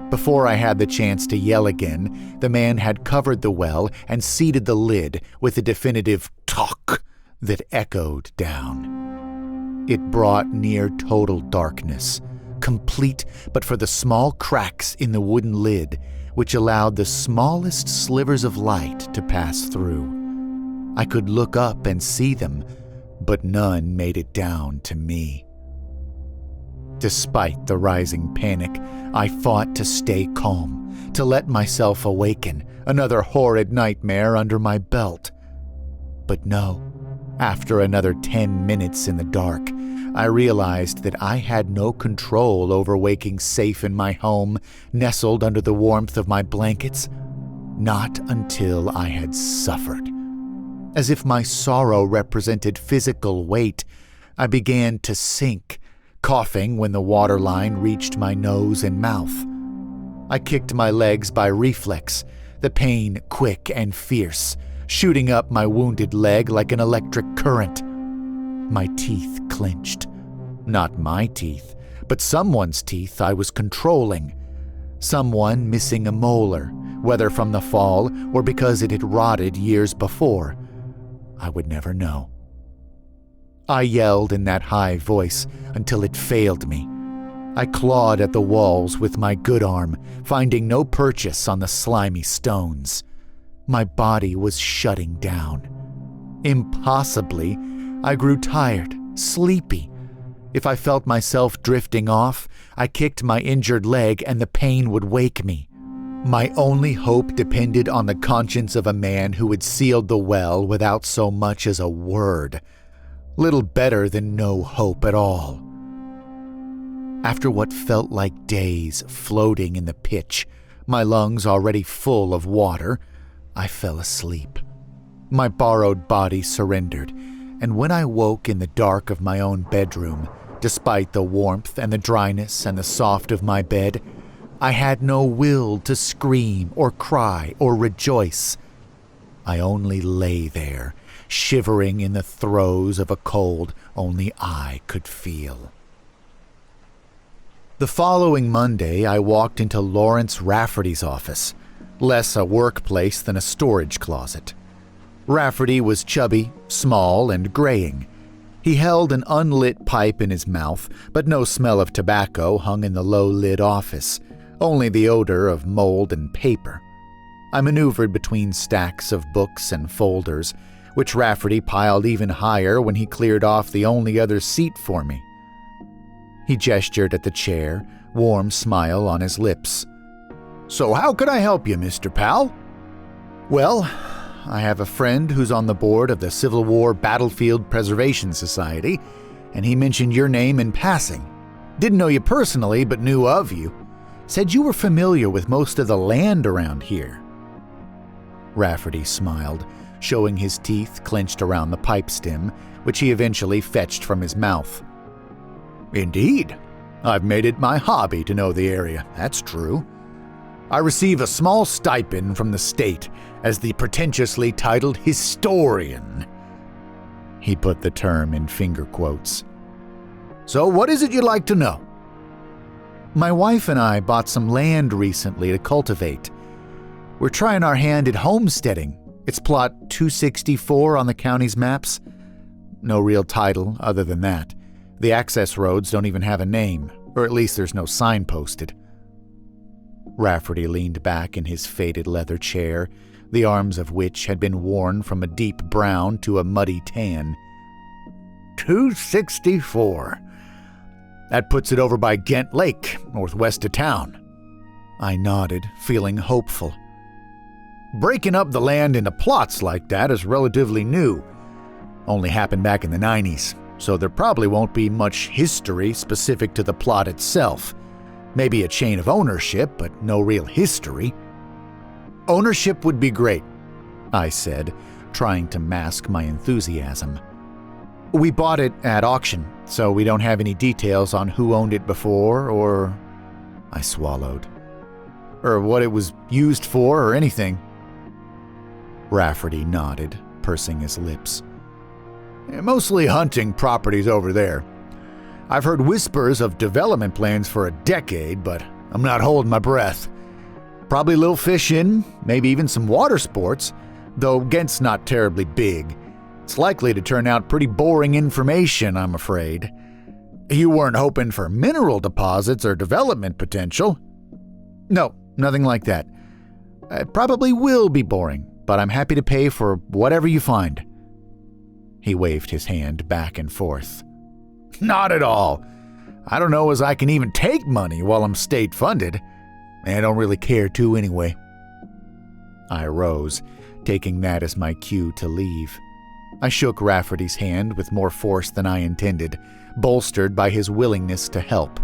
Before I had the chance to yell again, the man had covered the well and seated the lid with a definitive "talk" that echoed down. It brought near total darkness, complete but for the small cracks in the wooden lid, which allowed the smallest slivers of light to pass through. I could look up and see them, but none made it down to me. Despite the rising panic, I fought to stay calm, to let myself awaken, another horrid nightmare under my belt. But no, after another 10 minutes in the dark, I realized that I had no control over waking safe in my home, nestled under the warmth of my blankets. Not until I had suffered. As if my sorrow represented physical weight, I began to sink, coughing when the waterline reached my nose and mouth. I kicked my legs by reflex, the pain quick and fierce, shooting up my wounded leg like an electric current. My teeth clenched. Not my teeth, but someone's teeth I was controlling. Someone missing a molar, whether from the fall or because it had rotted years before. I would never know. I yelled in that high voice until it failed me. I clawed at the walls with my good arm, finding no purchase on the slimy stones. My body was shutting down. Impossibly, I grew tired, sleepy. If I felt myself drifting off, I kicked my injured leg and the pain would wake me. My only hope depended on the conscience of a man who had sealed the well without so much as a word. Little better than no hope at all. After what felt like days floating in the pitch, my lungs already full of water, I fell asleep. My borrowed body surrendered, and when I woke in the dark of my own bedroom, despite the warmth and the dryness and the soft of my bed, I had no will to scream or cry or rejoice. I only lay there, shivering in the throes of a cold only I could feel. The following Monday, I walked into Lawrence Rafferty's office, less a workplace than a storage closet. Rafferty was chubby, small, and graying. He held an unlit pipe in his mouth, but no smell of tobacco hung in the low-lit office, only the odor of mold and paper. I maneuvered between stacks of books and folders, which Rafferty piled even higher when he cleared off the only other seat for me. He gestured at the chair, warm smile on his lips. "So how can I help you, Mr. Powell?" "Well, I have a friend who's on the board of the Civil War Battlefield Preservation Society, and he mentioned your name in passing. Didn't know you personally, but knew of you. Said you were familiar with most of the land around here." Rafferty smiled, showing his teeth clenched around the pipe stem, which he eventually fetched from his mouth. "Indeed. I've made it my hobby to know the area, that's true. I receive a small stipend from the state as the pretentiously titled historian." He put the term in finger quotes. "So what is it you'd like to know?" "My wife and I bought some land recently to cultivate. We're trying our hand at homesteading. It's plot 264 on the county's maps. No real title other than that. The access roads don't even have a name, or at least there's no sign posted." Rafferty leaned back in his faded leather chair, the arms of which had been worn from a deep brown to a muddy tan. 264. That puts it over by Ghent Lake, northwest of town. I nodded, feeling hopeful. Breaking up the land into plots like that is relatively new. Only happened back in the 90s, so there probably won't be much history specific to the plot itself. Maybe a chain of ownership, but no real history. Ownership would be great, I said, trying to mask my enthusiasm. We bought it at auction, so we don't have any details on who owned it before or... I swallowed. Or what it was used for or anything. Rafferty nodded, pursing his lips. Mostly hunting properties over there. I've heard whispers of development plans for a decade, but I'm not holding my breath. Probably a little fishing, maybe even some water sports, though Ghent's not terribly big. It's likely to turn out pretty boring information, I'm afraid. You weren't hoping for mineral deposits or development potential? No, nothing like that. It probably will be boring, but I'm happy to pay for whatever you find. He waved his hand back and forth. Not at all. I don't know as I can even take money while I'm state-funded. I don't really care to anyway. I rose, taking that as my cue to leave. I shook Rafferty's hand with more force than I intended, bolstered by his willingness to help.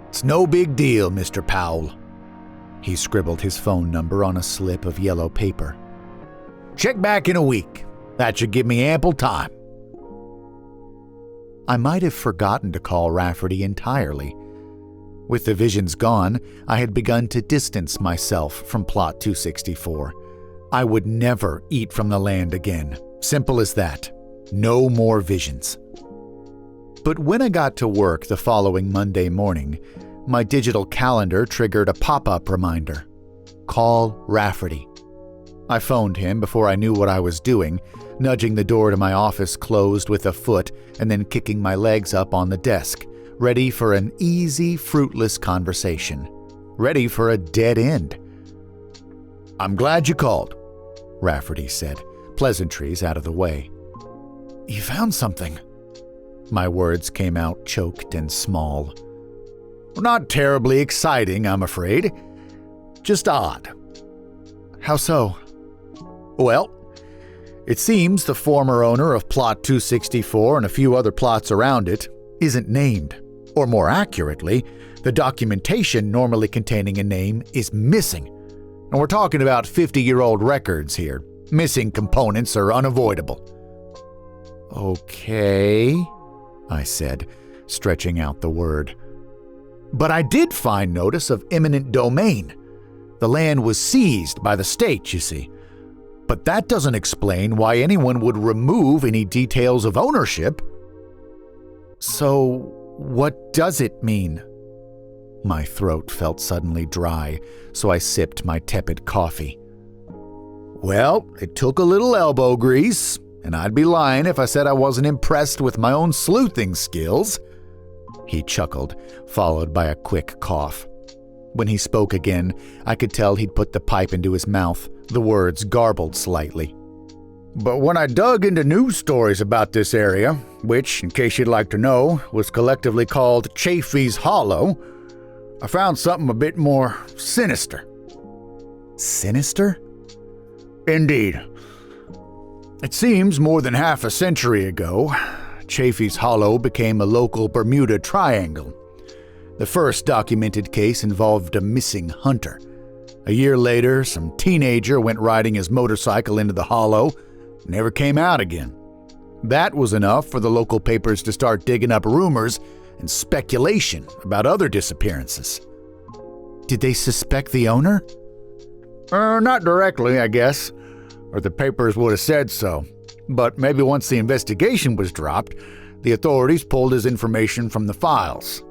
It's no big deal, Mr. Powell. He scribbled his phone number on a slip of yellow paper. Check back in a week. That should give me ample time. I might have forgotten to call Rafferty entirely. With the visions gone, I had begun to distance myself from Plot 264. I would never eat from the land again. Simple as that. No more visions. But when I got to work the following Monday morning, my digital calendar triggered a pop-up reminder. Call Rafferty. I phoned him before I knew what I was doing, nudging the door to my office closed with a foot and then kicking my legs up on the desk, ready for an easy, fruitless conversation. Ready for a dead end. I'm glad you called, Rafferty said, pleasantries out of the way. You found something. My words came out choked and small. Not terribly exciting, I'm afraid. Just odd. How so? Well, it seems the former owner of Plot 264 and a few other plots around it isn't named. Or more accurately, the documentation normally containing a name is missing. And we're talking about 50-year-old records here. Missing components are unavoidable. Okay, I said, stretching out the word. But I did find notice of eminent domain. The land was seized by the state, you see. But that doesn't explain why anyone would remove any details of ownership. So, what does it mean? My throat felt suddenly dry, so I sipped my tepid coffee. Well, it took a little elbow grease, and I'd be lying if I said I wasn't impressed with my own sleuthing skills. He chuckled, followed by a quick cough. When he spoke again, I could tell he'd put the pipe into his mouth, the words garbled slightly. But when I dug into news stories about this area, which, in case you'd like to know, was collectively called Chafee's Hollow, I found something a bit more sinister. Sinister? Indeed. It seems more than half a century ago, Chafee's Hollow became a local Bermuda Triangle. The first documented case involved a missing hunter. A year later, some teenager went riding his motorcycle into the hollow, never came out again. That was enough for the local papers to start digging up rumors and speculation about other disappearances. Did they suspect the owner? Not directly, I guess, or the papers would have said so. But maybe once the investigation was dropped, the authorities pulled his information from the files.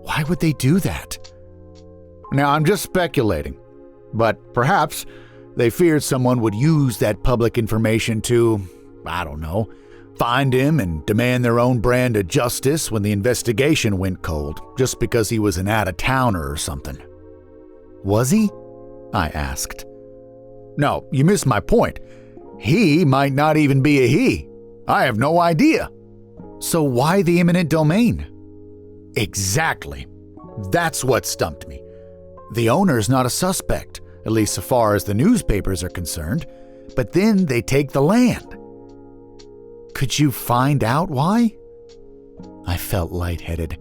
Why would they do that? Now, I'm just speculating, but perhaps they feared someone would use that public information to, I don't know, find him and demand their own brand of justice when the investigation went cold, just because he was an out-of-towner or something. Was he? I asked. No, you missed my point. He might not even be a he. I have no idea. So why the eminent domain? Exactly. That's what stumped me. The owner's not a suspect, at least so far as the newspapers are concerned, but then they take the land. Could you find out why? I felt lightheaded.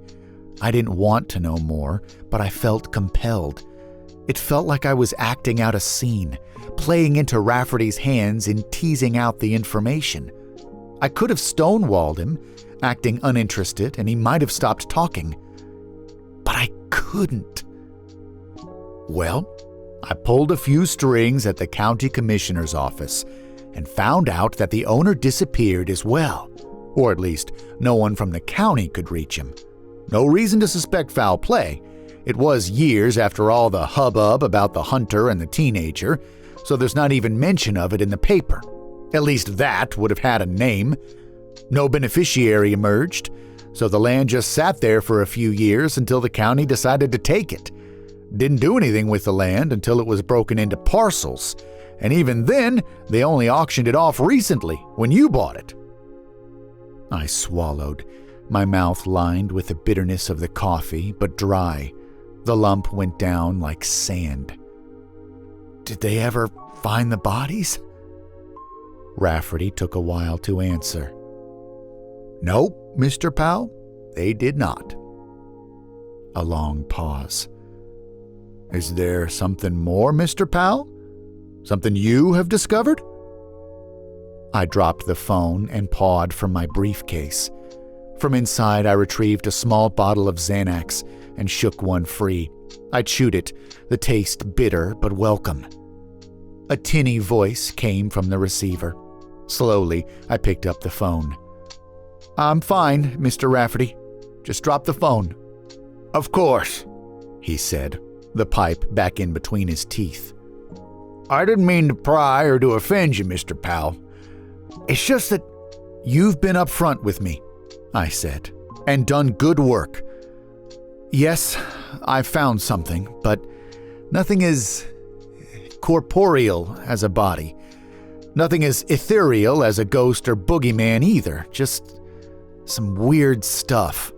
I didn't want to know more, but I felt compelled. It felt like I was acting out a scene, playing into Rafferty's hands in teasing out the information. I could have stonewalled him, acting uninterested, and he might have stopped talking. But I couldn't. Well, I pulled a few strings at the county commissioner's office and found out that the owner disappeared as well, or at least no one from the county could reach him. No reason to suspect foul play. It was years after all the hubbub about the hunter and the teenager, so there's not even mention of it in the paper. At least that would have had a name. No beneficiary emerged, so the land just sat there for a few years until the county decided to take it. Didn't do anything with the land until it was broken into parcels, and even then, they only auctioned it off recently, when you bought it. I swallowed, my mouth lined with the bitterness of the coffee, but dry. The lump went down like sand. Did they ever find the bodies? Rafferty took a while to answer. Nope, Mr. Powell, they did not. A long pause. Is there something more, Mr. Powell? Something you have discovered? I dropped the phone and pawed from my briefcase. From inside, I retrieved a small bottle of Xanax and shook one free. I chewed it, the taste bitter but welcome. A tinny voice came from the receiver. Slowly, I picked up the phone. I'm fine, Mr. Rafferty. Just drop the phone. Of course, he said, the pipe back in between his teeth. I didn't mean to pry or to offend you, Mr. Powell. It's just that you've been upfront with me, I said, and done good work. Yes, I've found something, but nothing as corporeal as a body. Nothing as ethereal as a ghost or boogeyman either, just some weird stuff.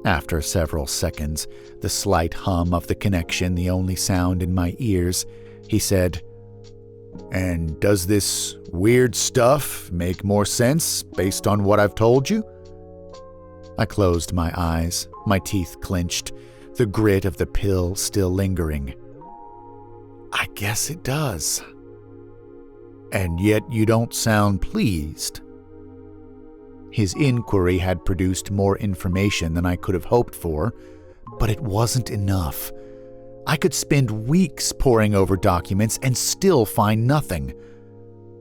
After several seconds, the slight hum of the connection the only sound in my ears, he said, And does this weird stuff make more sense based on what I've told you? I closed my eyes, my teeth clenched, the grit of the pill still lingering. I guess it does. And yet you don't sound pleased. His inquiry had produced more information than I could have hoped for, but it wasn't enough. I could spend weeks poring over documents and still find nothing.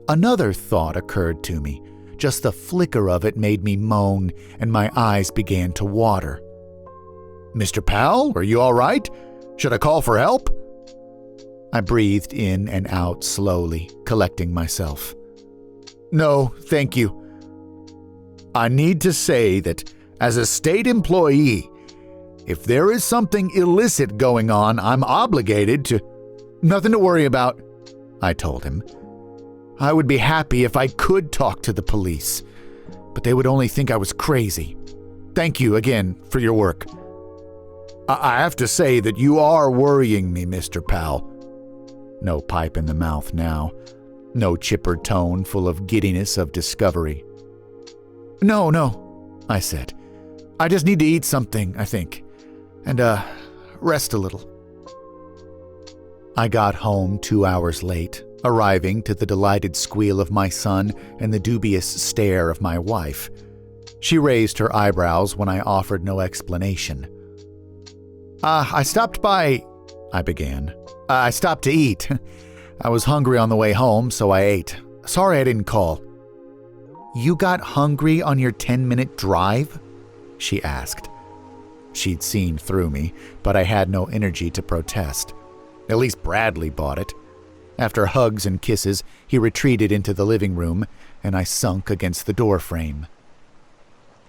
Another thought occurred to me. Just the flicker of it made me moan, and my eyes began to water. Mr. Powell, are you all right? Should I call for help? I breathed in and out slowly, collecting myself. No, thank you. I need to say that, as a state employee, if there is something illicit going on, I'm obligated to... Nothing to worry about, I told him. I would be happy if I could talk to the police, but they would only think I was crazy. Thank you again for your work. I have to say that you are worrying me, Mr. Powell. No pipe in the mouth now. No chipper tone full of giddiness of discovery. No, I said. I just need to eat something, I think. And, rest a little. I got home 2 hours late, arriving to the delighted squeal of my son and the dubious stare of my wife. She raised her eyebrows when I offered no explanation. I stopped by... I began. I stopped to eat. I was hungry on the way home, so I ate. Sorry I didn't call. You got hungry on your 10-minute drive? She asked. She'd seen through me, but I had no energy to protest. At least Bradley bought it. After hugs and kisses, he retreated into the living room, and I sunk against the doorframe.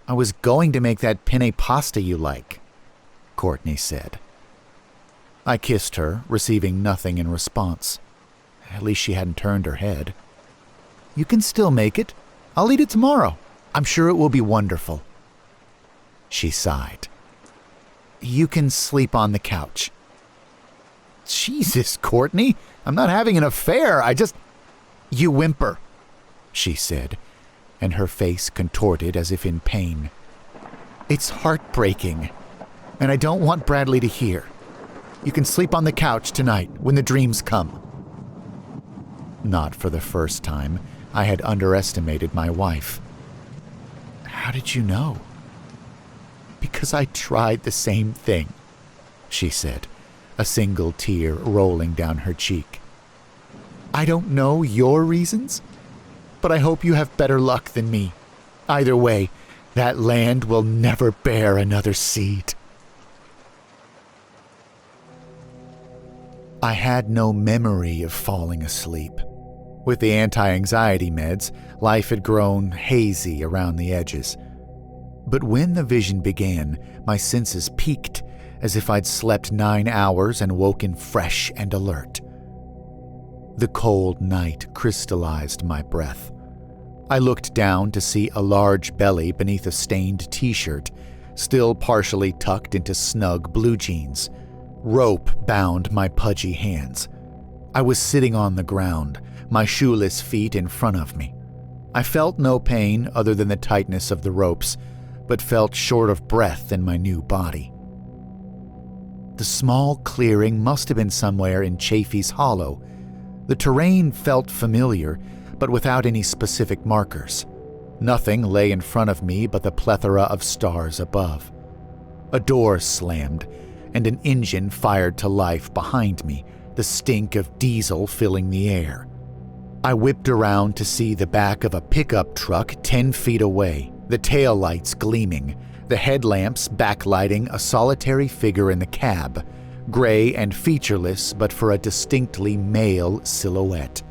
I was going to make that penne pasta you like, Courtney said. I kissed her, receiving nothing in response. At least she hadn't turned her head. You can still make it. I'll eat it tomorrow. I'm sure it will be wonderful." She sighed. "You can sleep on the couch." "Jesus, Courtney, I'm not having an affair. You whimper," she said, and her face contorted as if in pain. "It's heartbreaking, and I don't want Bradley to hear. You can sleep on the couch tonight when the dreams come." Not for the first time, I had underestimated my wife. "How did you know?" "Because I tried the same thing," she said, a single tear rolling down her cheek. "I don't know your reasons, but I hope you have better luck than me. Either way, that land will never bear another seed." I had no memory of falling asleep. With the anti-anxiety meds, life had grown hazy around the edges. But when the vision began, my senses peaked, as if I'd slept 9 hours and woken fresh and alert. The cold night crystallized my breath. I looked down to see a large belly beneath a stained t-shirt, still partially tucked into snug blue jeans. Rope bound my pudgy hands. I was sitting on the ground, my shoeless feet in front of me. I felt no pain other than the tightness of the ropes, but felt short of breath in my new body. The small clearing must have been somewhere in Chafee's Hollow. The terrain felt familiar, but without any specific markers. Nothing lay in front of me but the plethora of stars above. A door slammed, and an engine fired to life behind me, the stink of diesel filling the air. I whipped around to see the back of a pickup truck 10 feet away, the taillights gleaming, the headlamps backlighting a solitary figure in the cab, gray and featureless but for a distinctly male silhouette.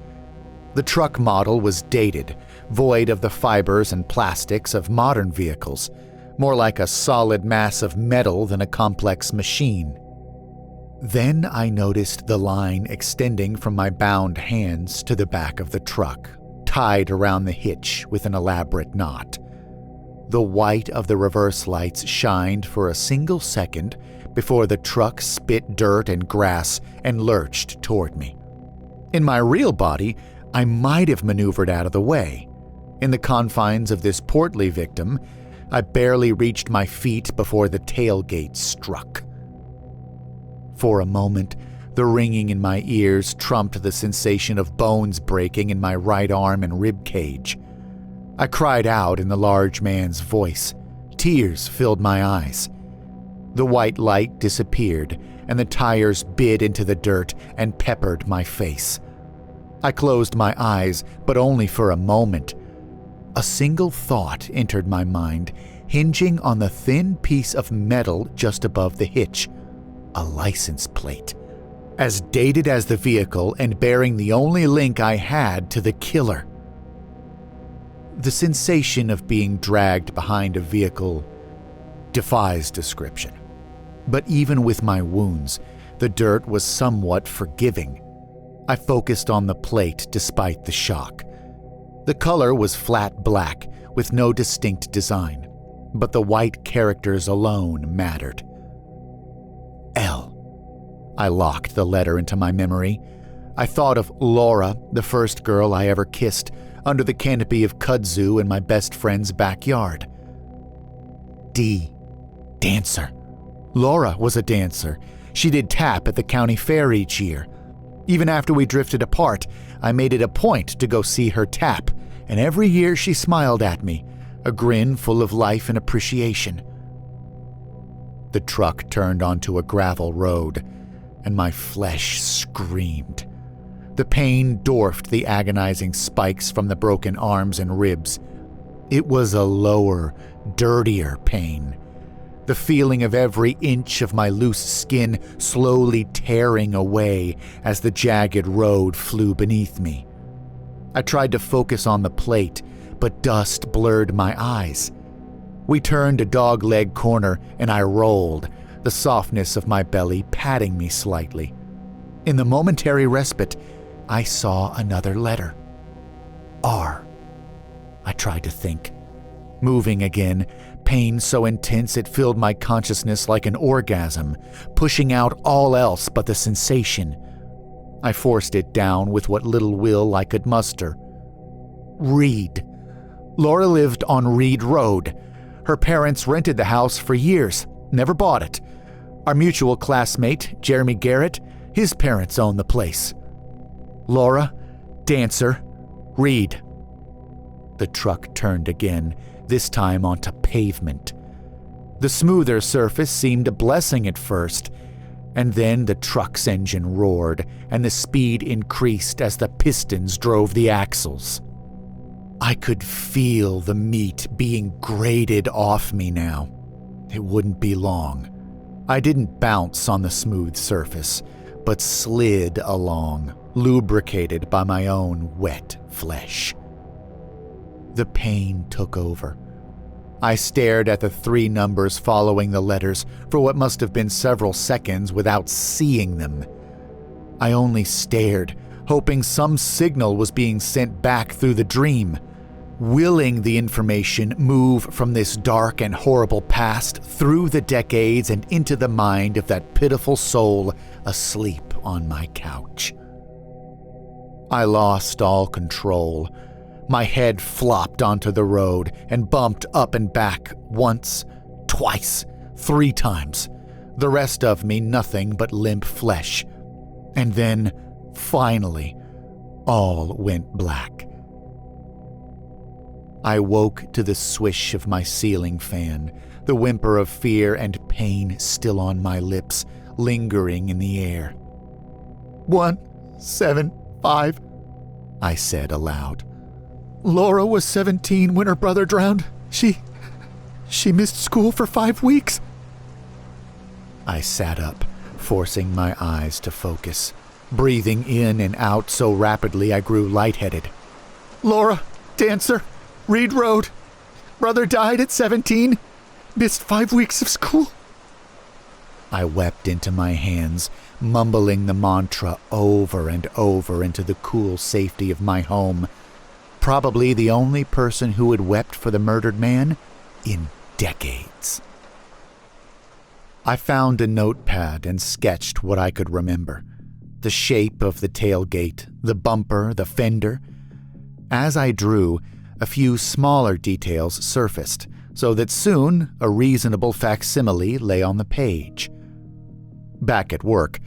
The truck model was dated, void of the fibers and plastics of modern vehicles, more like a solid mass of metal than a complex machine. Then I noticed the line extending from my bound hands to the back of the truck, tied around the hitch with an elaborate knot. The white of the reverse lights shined for a single second before the truck spit dirt and grass and lurched toward me. In my real body, I might have maneuvered out of the way. In the confines of this portly victim, I barely reached my feet before the tailgate struck. For a moment, the ringing in my ears trumped the sensation of bones breaking in my right arm and rib cage. I cried out in the large man's voice. Tears filled my eyes. The white light disappeared, and the tires bit into the dirt and peppered my face. I closed my eyes, but only for a moment. A single thought entered my mind, hinging on the thin piece of metal just above the hitch. A license plate. As dated as the vehicle and bearing the only link I had to the killer. The sensation of being dragged behind a vehicle defies description. But even with my wounds, the dirt was somewhat forgiving. I focused on the plate despite the shock. The color was flat black with no distinct design, but the white characters alone mattered. L. I locked the letter into my memory. I thought of Laura, the first girl I ever kissed, under the canopy of kudzu in my best friend's backyard. D. Dancer. Laura was a dancer. She did tap at the county fair each year. Even after we drifted apart, I made it a point to go see her tap, and every year she smiled at me, a grin full of life and appreciation. The truck turned onto a gravel road, and my flesh screamed. The pain dwarfed the agonizing spikes from the broken arms and ribs. It was a lower, dirtier pain. The feeling of every inch of my loose skin slowly tearing away as the jagged road flew beneath me. I tried to focus on the plate, but dust blurred my eyes. We turned a dogleg corner and I rolled, the softness of my belly patting me slightly. In the momentary respite, I saw another letter. R. I tried to think. moving again, pain so intense it filled my consciousness like an orgasm, pushing out all else but the sensation. I forced it down with what little will I could muster. Reed. Laura lived on Reed Road. Her parents rented the house for years, never bought it. Our mutual classmate, Jeremy Garrett, his parents owned the place. Laura, dancer, Reed. The truck turned again, this time onto pavement. The smoother surface seemed a blessing at first, and then the truck's engine roared, and the speed increased as the pistons drove the axles. I could feel the meat being grated off me now. It wouldn't be long. I didn't bounce on the smooth surface, but slid along, lubricated by my own wet flesh. The pain took over. I stared at the 3 numbers following the letters for what must have been several seconds without seeing them. I only stared, hoping some signal was being sent back through the dream, willing the information move from this dark and horrible past through the decades and into the mind of that pitiful soul asleep on my couch. I lost all control. My head flopped onto the road and bumped up and back once, twice, 3 times. The rest of me nothing but limp flesh. And then, finally, all went black. I woke to the swish of my ceiling fan, the whimper of fear and pain still on my lips, lingering in the air. 175, I said aloud. Laura was 17 when her brother drowned. She missed school for 5 weeks. I sat up, forcing my eyes to focus, breathing in and out so rapidly I grew lightheaded. Laura, dancer, Reed Road. Brother died at 17. Missed 5 weeks of school. I wept into my hands, mumbling the mantra over and over into the cool safety of my home. Probably the only person who had wept for the murdered man in decades. I found a notepad and sketched what I could remember. The shape of the tailgate, the bumper, the fender. As I drew, a few smaller details surfaced, so that soon a reasonable facsimile lay on the page. Back at work,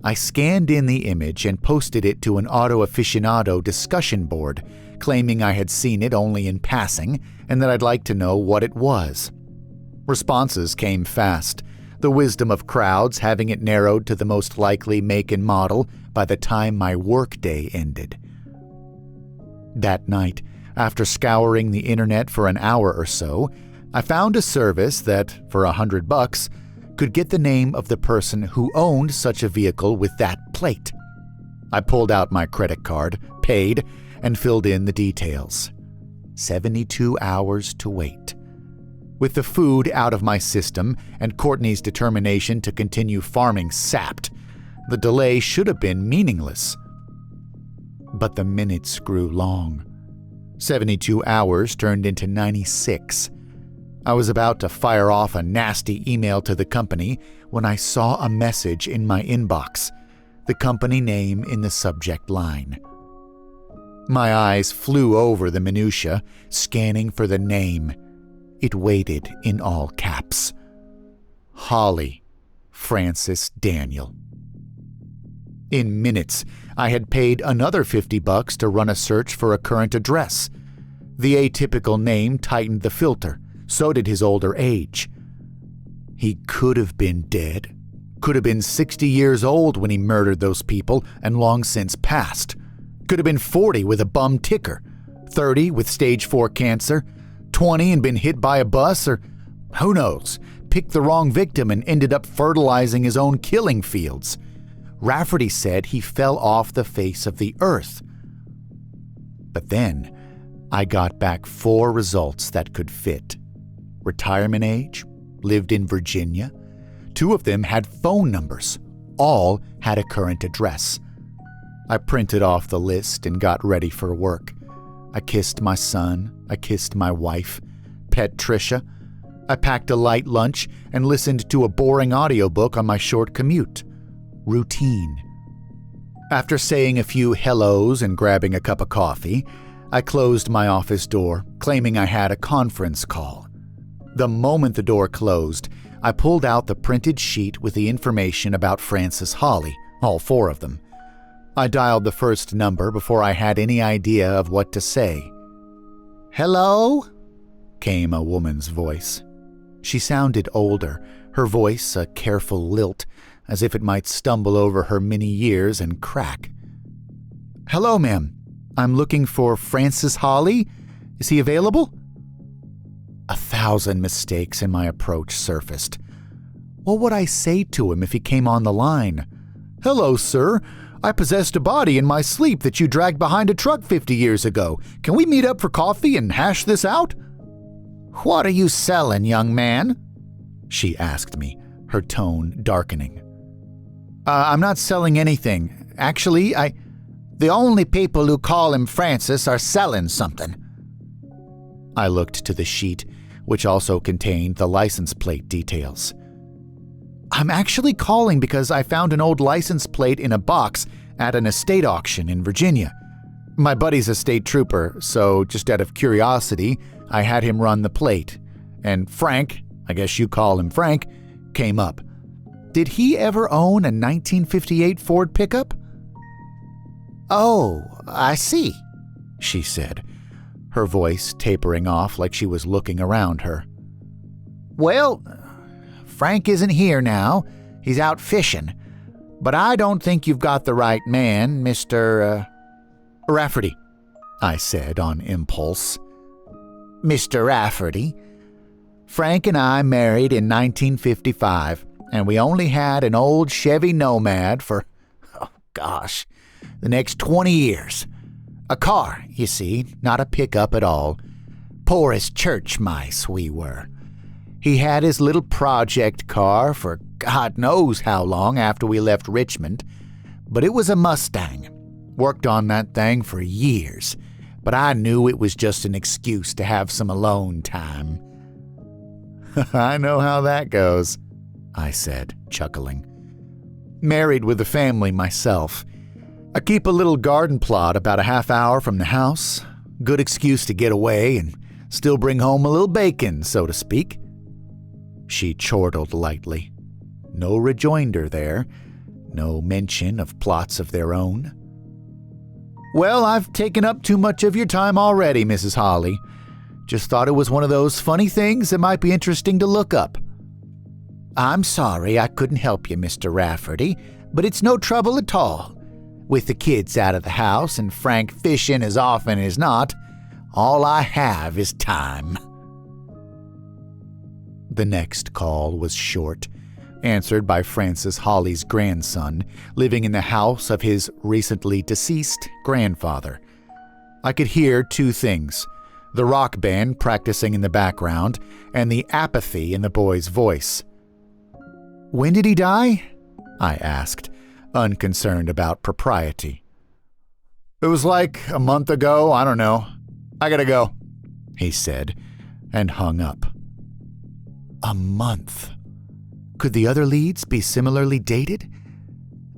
I scanned in the image and posted it to an auto aficionado discussion board, claiming I had seen it only in passing and that I'd like to know what it was. Responses came fast, the wisdom of crowds having it narrowed to the most likely make and model by the time my workday ended. That night, after scouring the internet for an hour or so, I found a service that, for $100, could get the name of the person who owned such a vehicle with that plate. I pulled out my credit card, paid, and filled in the details. 72 hours to wait. With the food out of my system and Courtney's determination to continue farming sapped, the delay should have been meaningless. But the minutes grew long. 72 hours turned into 96. I was about to fire off a nasty email to the company when I saw a message in my inbox, the company name in the subject line. My eyes flew over the minutia, scanning for the name. It waited in all caps. Holly Francis Daniel. In minutes, I had paid another $50 to run a search for a current address. The atypical name tightened the filter, so did his older age. He could have been dead, could have been 60 years old when he murdered those people and long since passed. Could have been 40 with a bum ticker, 30 with stage 4 cancer, 20 and been hit by a bus, or who knows, picked the wrong victim and ended up fertilizing his own killing fields. Rafferty said he fell off the face of the earth. But then, I got back 4 results that could fit. Retirement age, lived in Virginia. 2 of them had phone numbers. All had a current address. I printed off the list and got ready for work. I kissed my son. I kissed my wife. pet Tricia. I packed a light lunch and listened to a boring audiobook on my short commute. Routine. After saying a few hellos and grabbing a cup of coffee, I closed my office door, claiming I had a conference call. The moment the door closed, I pulled out the printed sheet with the information about Frances Holly, all 4 of them. I dialed the first number before I had any idea of what to say. "Hello?" came a woman's voice. She sounded older, her voice a careful lilt, as if it might stumble over her many years and crack. "Hello, ma'am. I'm looking for Frances Holly. Is he available?" 1,000 mistakes in my approach surfaced. What would I say to him if he came on the line? "Hello, sir. I possessed a body in my sleep that you dragged behind a truck 50 years ago. Can we meet up for coffee and hash this out?" "What are you selling, young man?" she asked me, her tone darkening. I'm not selling anything. Actually, The only people who call him Francis are selling something." I looked to the sheet, which also contained the license plate details. "I'm actually calling because I found an old license plate in a box at an estate auction in Virginia. My buddy's a state trooper, so just out of curiosity, I had him run the plate. And Frank, I guess you call him Frank, came up. Did he ever own a 1958 Ford pickup?" "Oh, I see," she said, her voice tapering off like she was looking around her. "Well, Frank isn't here now. He's out fishing. But I don't think you've got the right man, Mr. Rafferty," I said on impulse. "Mr. Rafferty. Frank and I married in 1955, and we only had an old Chevy Nomad for, the next 20 years. A car, you see, not a pickup at all. Poor as church mice we were. He had his little project car for God knows how long after we left Richmond, but it was a Mustang. Worked on that thing for years, but I knew it was just an excuse to have some alone time." "I know how that goes," I said, chuckling. "Married with a family myself. I keep a little garden plot about a half hour from the house. Good excuse to get away and still bring home a little bacon, so to speak." She chortled lightly. No rejoinder there. No mention of plots of their own. "Well, I've taken up too much of your time already, Mrs. Holly. Just thought it was one of those funny things that might be interesting to look up." "I'm sorry I couldn't help you, Mr. Rafferty, but it's no trouble at all. With the kids out of the house and Frank fishing as often as not, all I have is time." The next call was short, answered by Frances Holly's grandson, living in the house of his recently deceased grandfather. I could hear 2 things: the rock band practicing in the background and the apathy in the boy's voice. "When did he die?" I asked, unconcerned about propriety. "It was like a month ago, I don't know. I gotta go," he said, and hung up. A month. Could the other leads be similarly dated?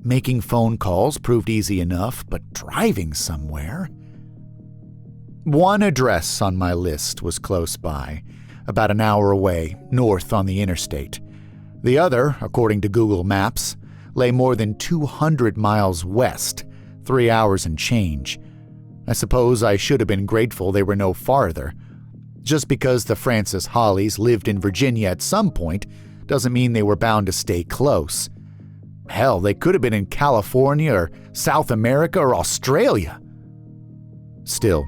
Making phone calls proved easy enough, but driving somewhere? One address on my list was close by, about an hour away, north on the interstate. The other, according to Google Maps, lay more than 200 miles west, 3 hours and change. I suppose I should have been grateful they were no farther. Just because the Frances Hollys lived in Virginia at some point doesn't mean they were bound to stay close. Hell, they could have been in California or South America or Australia. Still,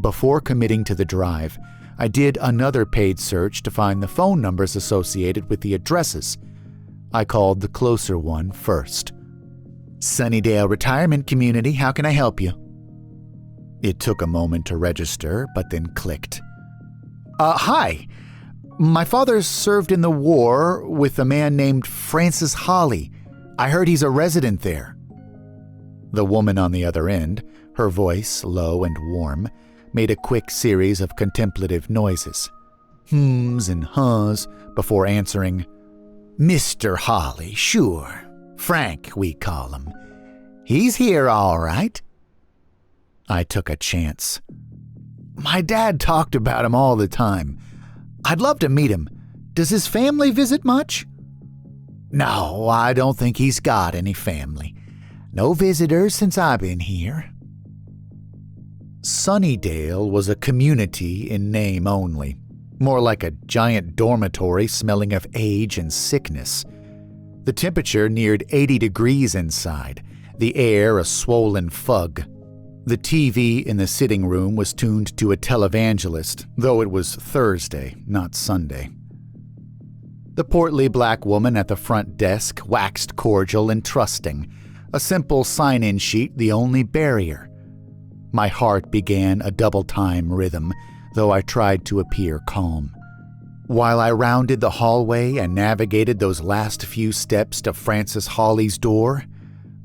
before committing to the drive, I did another paid search to find the phone numbers associated with the addresses. I called the closer one first. "Sunnydale Retirement Community, how can I help you?" It took a moment to register, but then clicked. Hi. My father served in the war with a man named Francis Holly. I heard he's a resident there." The woman on the other end, her voice low and warm, made a quick series of contemplative noises. hms and huhs before answering, "Mr. Holly, sure. Frank, we call him. He's here all right." I took a chance. "My dad talked about him all the time. I'd love to meet him. Does his family visit much?" "No, I don't think he's got any family. No visitors since I've been here." Sunnydale was a community in name only, more like a giant dormitory smelling of age and sickness. The temperature neared 80 degrees inside, the air a swollen fug. The TV in the sitting room was tuned to a televangelist, though it was Thursday, not Sunday. The portly black woman at the front desk waxed cordial and trusting, a simple sign-in sheet the only barrier. My heart began a double-time rhythm, though I tried to appear calm. While I rounded the hallway and navigated those last few steps to Francis Hawley's door,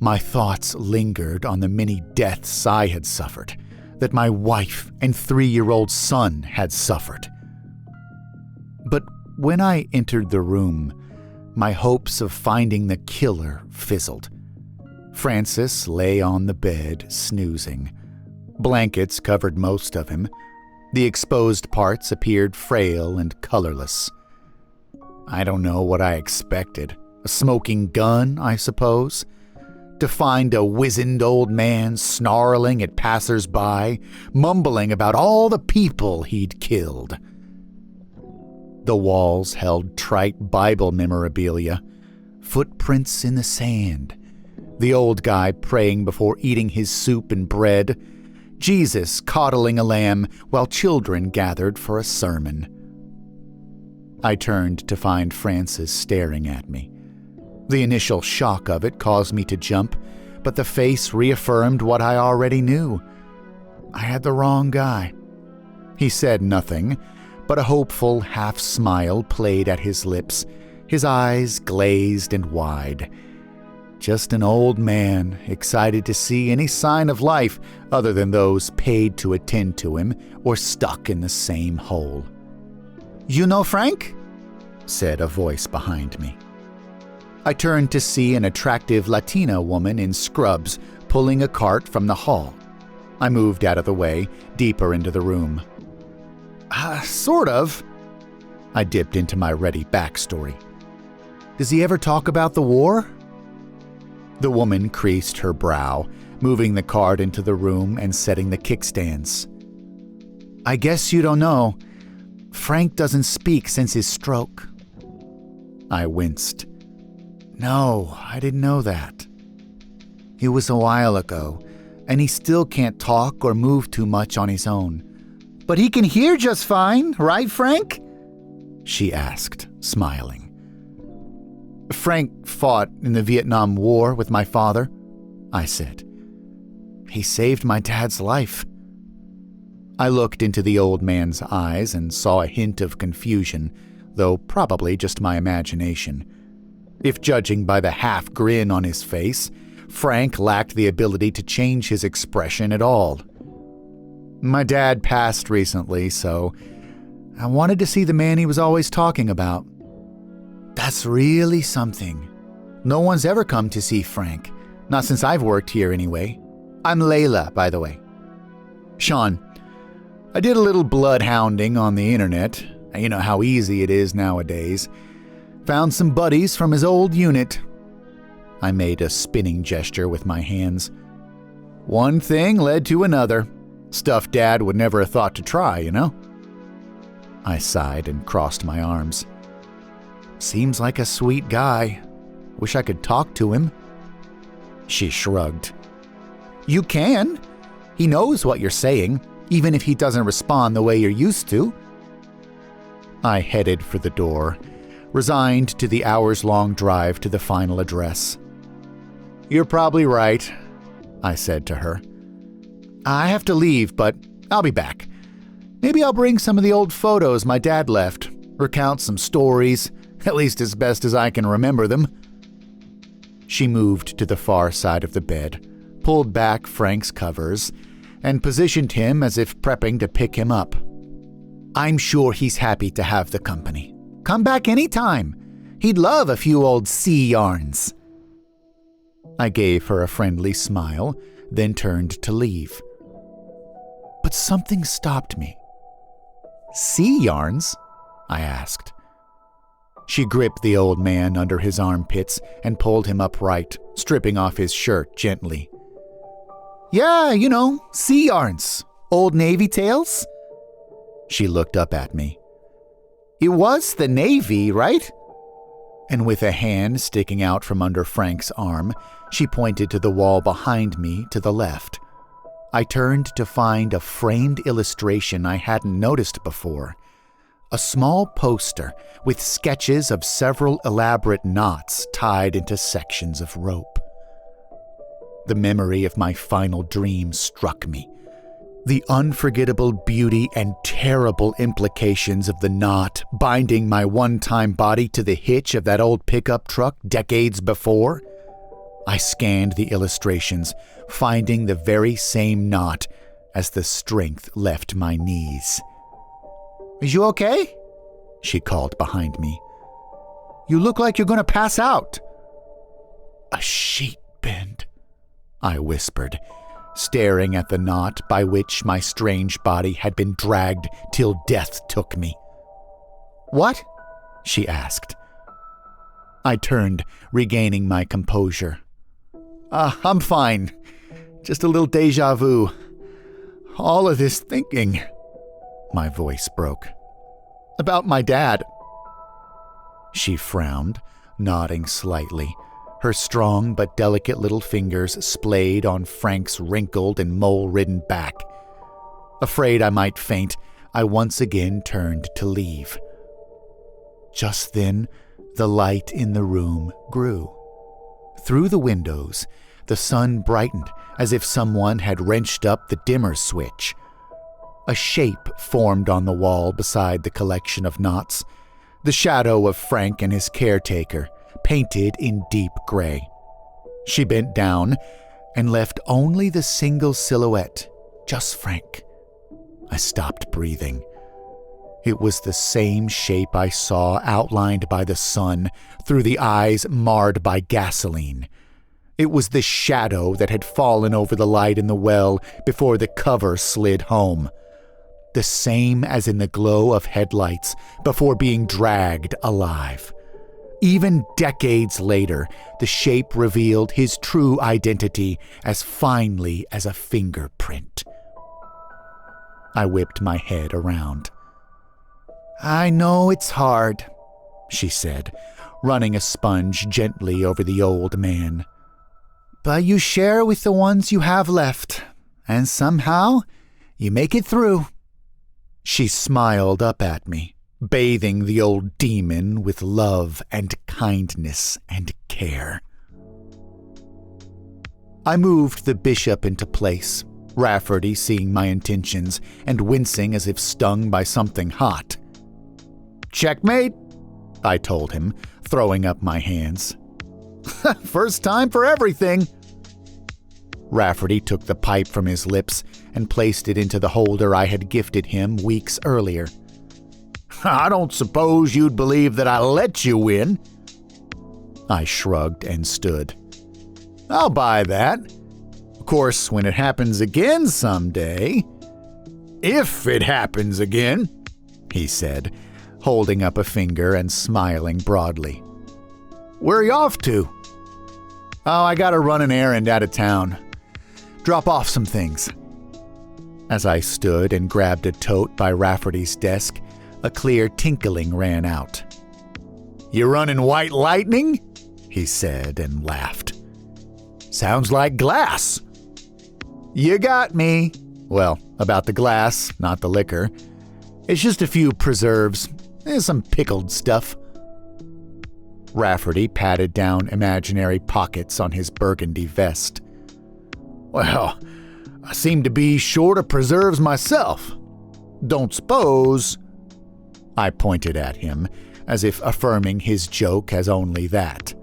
my thoughts lingered on the many deaths I had suffered, that my wife and 3-year-old son had suffered. But when I entered the room, my hopes of finding the killer fizzled. Francis lay on the bed, snoozing. Blankets covered most of him. The exposed parts appeared frail and colorless. I don't know what I expected. A smoking gun, I suppose? To find a wizened old man snarling at passers-by, mumbling about all the people he'd killed. The walls held trite Bible memorabilia, footprints in the sand, the old guy praying before eating his soup and bread, Jesus coddling a lamb while children gathered for a sermon. I turned to find Francis staring at me. The initial shock of it caused me to jump, but the face reaffirmed what I already knew. I had the wrong guy. He said nothing, but a hopeful half-smile played at his lips, his eyes glazed and wide. Just an old man, excited to see any sign of life other than those paid to attend to him or stuck in the same hole. "You know Frank?" said a voice behind me. I turned to see an attractive Latina woman in scrubs pulling a cart from the hall. I moved out of the way, deeper into the room. Sort of." I dipped into my ready backstory. "Does he ever talk about the war?" The woman creased her brow, moving the cart into the room and setting the kickstands. "I guess you don't know. Frank doesn't speak since his stroke." I winced. "No, I didn't know that." "It was a while ago, and he still can't talk or move too much on his own. But he can hear just fine, right, Frank?" she asked, smiling. "Frank fought in the Vietnam War with my father," I said. "He saved my dad's life." I looked into the old man's eyes and saw a hint of confusion, though probably just my imagination. If judging by the half grin on his face, Frank lacked the ability to change his expression at all. "My dad passed recently, so I wanted to see the man he was always talking about." "That's really something. No one's ever come to see Frank. Not since I've worked here, anyway. I'm Layla, by the way." "Sean, I did a little bloodhounding on the internet. You know how easy it is nowadays. Found some buddies from his old unit." I made a spinning gesture with my hands. "One thing led to another. Stuff Dad would never have thought to try, you know?" I sighed and crossed my arms. "Seems like a sweet guy. Wish I could talk to him." She shrugged. "You can. He knows what you're saying, even if he doesn't respond the way you're used to." I headed for the door, resigned to the hours-long drive to the final address. "You're probably right," I said to her. "I have to leave, but I'll be back. Maybe I'll bring some of the old photos my dad left, recount some stories, at least as best as I can remember them." She moved to the far side of the bed, pulled back Frank's covers, and positioned him as if prepping to pick him up. I'm sure he's happy to have the company. Come back anytime. He'd love a few old sea yarns." I gave her a friendly smile, then turned to leave. But something stopped me. "Sea yarns?" I asked. She gripped the old man under his armpits and pulled him upright, stripping off his shirt gently. "Yeah, sea yarns. Old Navy tales?" She looked up at me. "It was the Navy, right?" And with a hand sticking out from under Frank's arm, she pointed to the wall behind me to the left. I turned to find a framed illustration I hadn't noticed before. A small poster with sketches of several elaborate knots tied into sections of rope. The memory of my final dream struck me. The unforgettable beauty and terrible implications of the knot binding my one-time body to the hitch of that old pickup truck decades before. I scanned the illustrations, finding the very same knot as the strength left my knees. "Is you okay?" she called behind me. "You look like you're going to pass out." "A sheet bend," I whispered, staring at the knot by which my strange body had been dragged till death took me. "What?" she asked. I turned, regaining my composure. I'm fine. Just a little déjà vu. All of this thinking," my voice broke, "about my dad." She frowned, nodding slightly, her strong but delicate little fingers splayed on Frank's wrinkled and mole-ridden back. Afraid I might faint, I once again turned to leave. Just then, the light in the room grew. Through the windows, the sun brightened as if someone had wrenched up the dimmer switch. A shape formed on the wall beside the collection of knots, the shadow of Frank and his caretaker, painted in deep gray. She bent down and left only the single silhouette, just Frank. I stopped breathing. It was the same shape I saw outlined by the sun through the eyes marred by gasoline. It was the shadow that had fallen over the light in the well before the cover slid home. The same as in the glow of headlights before being dragged alive. Even decades later, the shape revealed his true identity as finely as a fingerprint. I whipped my head around. "I know it's hard," she said, running a sponge gently over the old man. "But you share with the ones you have left, and somehow you make it through." She smiled up at me, bathing the old demon with love and kindness and care. I moved the bishop into place, Rafferty seeing my intentions and wincing as if stung by something hot. "Checkmate," I told him, throwing up my hands. "First time for everything." Rafferty took the pipe from his lips and placed it into the holder I had gifted him weeks earlier. "I don't suppose you'd believe that I let you win." I shrugged and stood. "I'll buy that. Of course, when it happens again someday—" "If it happens again," he said, holding up a finger and smiling broadly. "Where are you off to?" "Oh, I gotta run an errand out of town. Drop off some things." As I stood and grabbed a tote by Rafferty's desk, a clear tinkling ran out. "You running White Lightning?" he said and laughed. "Sounds like glass." "You got me. Well, about the glass, not the liquor. It's just a few preserves and some pickled stuff." Rafferty patted down imaginary pockets on his burgundy vest. "Well, I seem to be short of preserves myself. Don't suppose—" I pointed at him, as if affirming his joke as only that.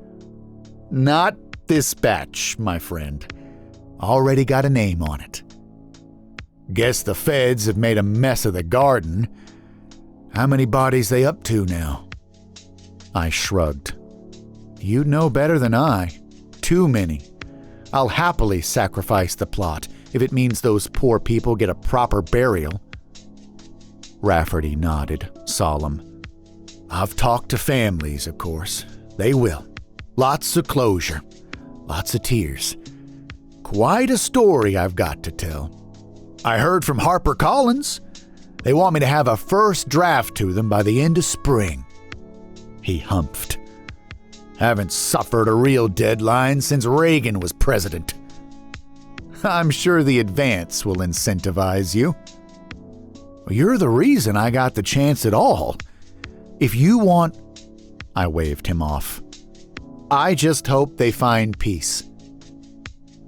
"Not this batch, my friend. Already got a name on it. Guess the feds have made a mess of the garden. How many bodies they up to now? I shrugged. You'd know better than I. Too many. I'll happily sacrifice the plot if it means those poor people get a proper burial. Rafferty nodded, solemn. I've talked to families, of course. They will. Lots of closure. Lots of tears. Quite a story I've got to tell. I heard from HarperCollins. They want me to have a first draft to them by the end of spring. He humphed. Haven't suffered a real deadline since Reagan was president. I'm sure the advance will incentivize you. You're the reason I got the chance at all. If you want... I waved him off. I just hope they find peace.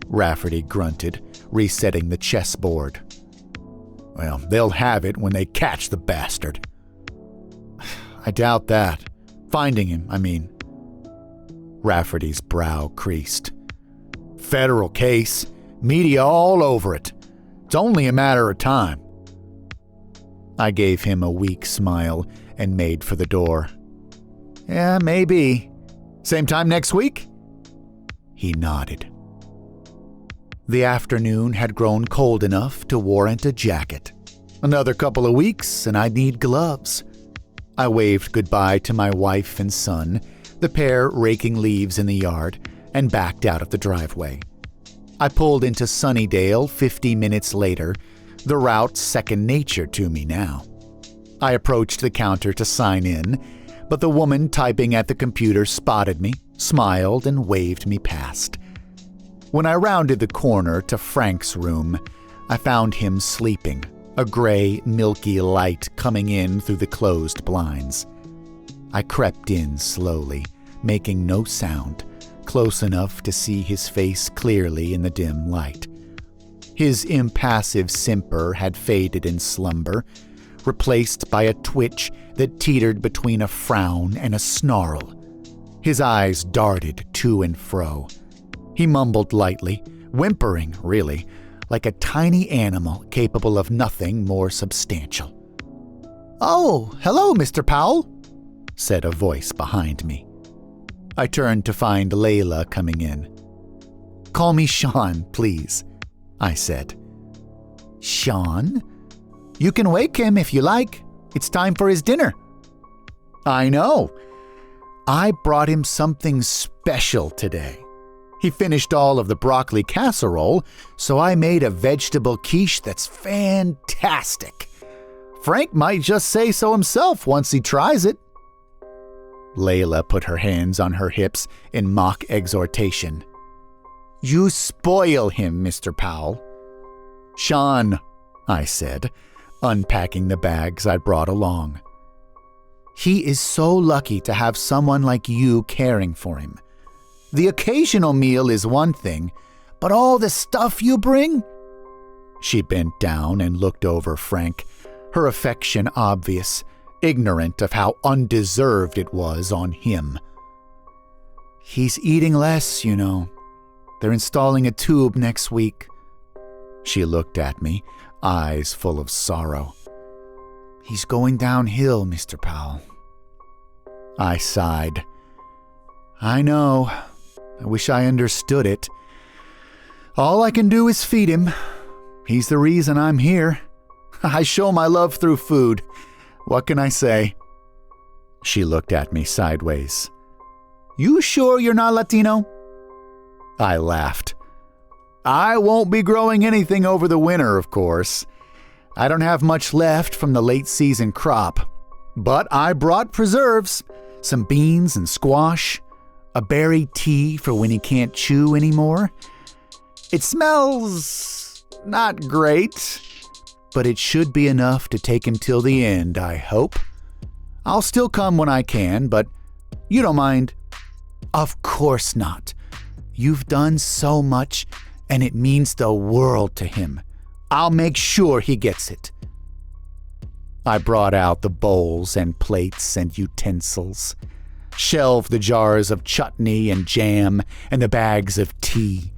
Rafferty grunted, resetting the chessboard. Well, they'll have it when they catch the bastard. I doubt that. Finding him, I mean. Rafferty's brow creased. Federal case. Media all over it. It's only a matter of time. I gave him a weak smile and made for the door. Yeah, maybe. Same time next week? He nodded. The afternoon had grown cold enough to warrant a jacket. Another couple of weeks and I'd need gloves. I waved goodbye to my wife and son, the pair raking leaves in the yard, and backed out of the driveway. I pulled into Sunnydale 50 minutes later, the route second nature to me now. I approached the counter to sign in, but the woman typing at the computer spotted me, smiled, and waved me past. When I rounded the corner to Frank's room, I found him sleeping, a gray, milky light coming in through the closed blinds. I crept in slowly, making no sound, close enough to see his face clearly in the dim light. His impassive simper had faded in slumber, replaced by a twitch that teetered between a frown and a snarl. His eyes darted to and fro. He mumbled lightly, whimpering, really, like a tiny animal capable of nothing more substantial. "Oh, hello, Mr. Powell," said a voice behind me. I turned to find Layla coming in. "Call me Sean, please," I said. "Sean? You can wake him if you like. It's time for his dinner." "I know. I brought him something special today. He finished all of the broccoli casserole, so I made a vegetable quiche that's fantastic. Frank might just say so himself once he tries it." Layla put her hands on her hips in mock exhortation. "You spoil him, Mr. Powell." "Sean," I said, unpacking the bags I brought along. "He is so lucky to have someone like you caring for him. The occasional meal is one thing, but all the stuff you bring?" She bent down and looked over Frank, her affection obvious, ignorant of how undeserved it was on him. "He's eating less, you know. They're installing a tube next week." She looked at me, eyes full of sorrow. "He's going downhill, Mr. Powell." I sighed. "I know. I wish I understood it. All I can do is feed him. He's the reason I'm here. I show my love through food. What can I say?" She looked at me sideways. "You sure you're not Latino?" I laughed. "I won't be growing anything over the winter, of course. I don't have much left from the late season crop. But I brought preserves, some beans and squash, a berry tea for when he can't chew anymore. It smells not great, but it should be enough to take him till the end, I hope. I'll still come when I can, but you don't mind?" "Of course not. You've done so much, and it means the world to him. I'll make sure he gets it." I brought out the bowls and plates and utensils, shelved the jars of chutney and jam and the bags of tea.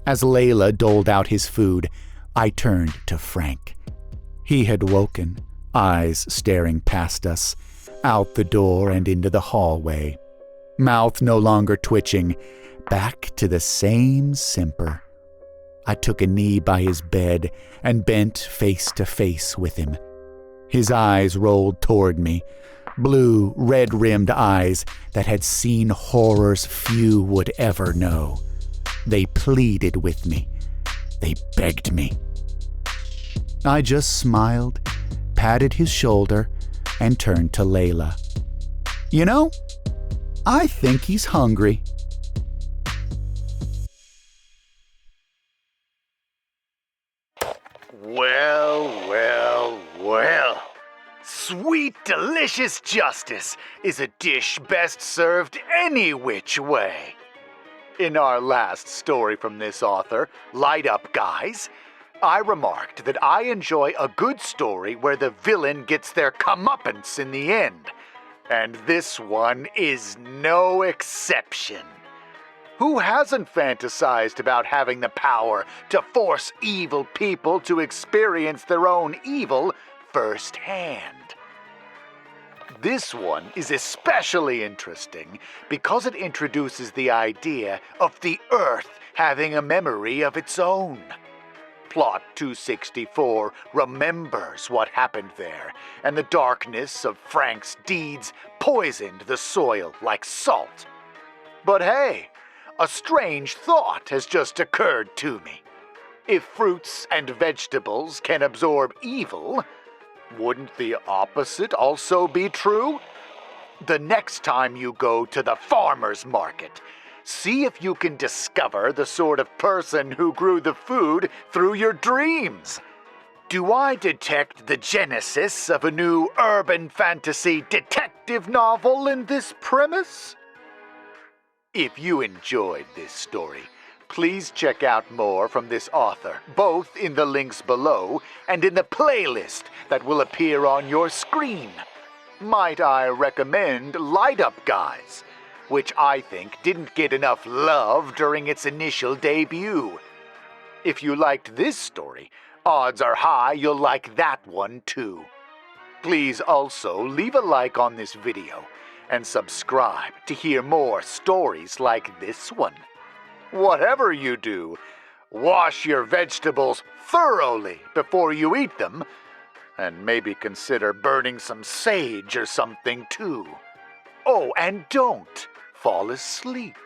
As Layla doled out his food, I turned to Frank. He had woken, eyes staring past us, out the door and into the hallway. Mouth no longer twitching, back to the same simper. I took a knee by his bed and bent face to face with him. His eyes rolled toward me, blue, red-rimmed eyes that had seen horrors few would ever know. They pleaded with me. They begged me. I just smiled, patted his shoulder, and turned to Layla. You know, I think he's hungry. Well. Sweet, delicious justice is a dish best served any which way. In our last story from this author, Light Up Guys, I remarked that I enjoy a good story where the villain gets their comeuppance in the end. And this one is no exception. Who hasn't fantasized about having the power to force evil people to experience their own evil firsthand? This one is especially interesting because it introduces the idea of the Earth having a memory of its own. Plot 264 remembers what happened there, and the darkness of Frank's deeds poisoned the soil like salt. But hey, a strange thought has just occurred to me. If fruits and vegetables can absorb evil, wouldn't the opposite also be true? The next time you go to the farmer's market, see if you can discover the sort of person who grew the food through your dreams. Do I detect the genesis of a new urban fantasy detective novel in this premise? If you enjoyed this story, please check out more from this author, both in the links below and in the playlist that will appear on your screen. Might I recommend Light Up Guys, which I think didn't get enough love during its initial debut. If you liked this story, odds are high you'll like that one too. Please also leave a like on this video and subscribe to hear more stories like this one. Whatever you do, wash your vegetables thoroughly before you eat them, and maybe consider burning some sage or something too. Oh, and don't fall asleep.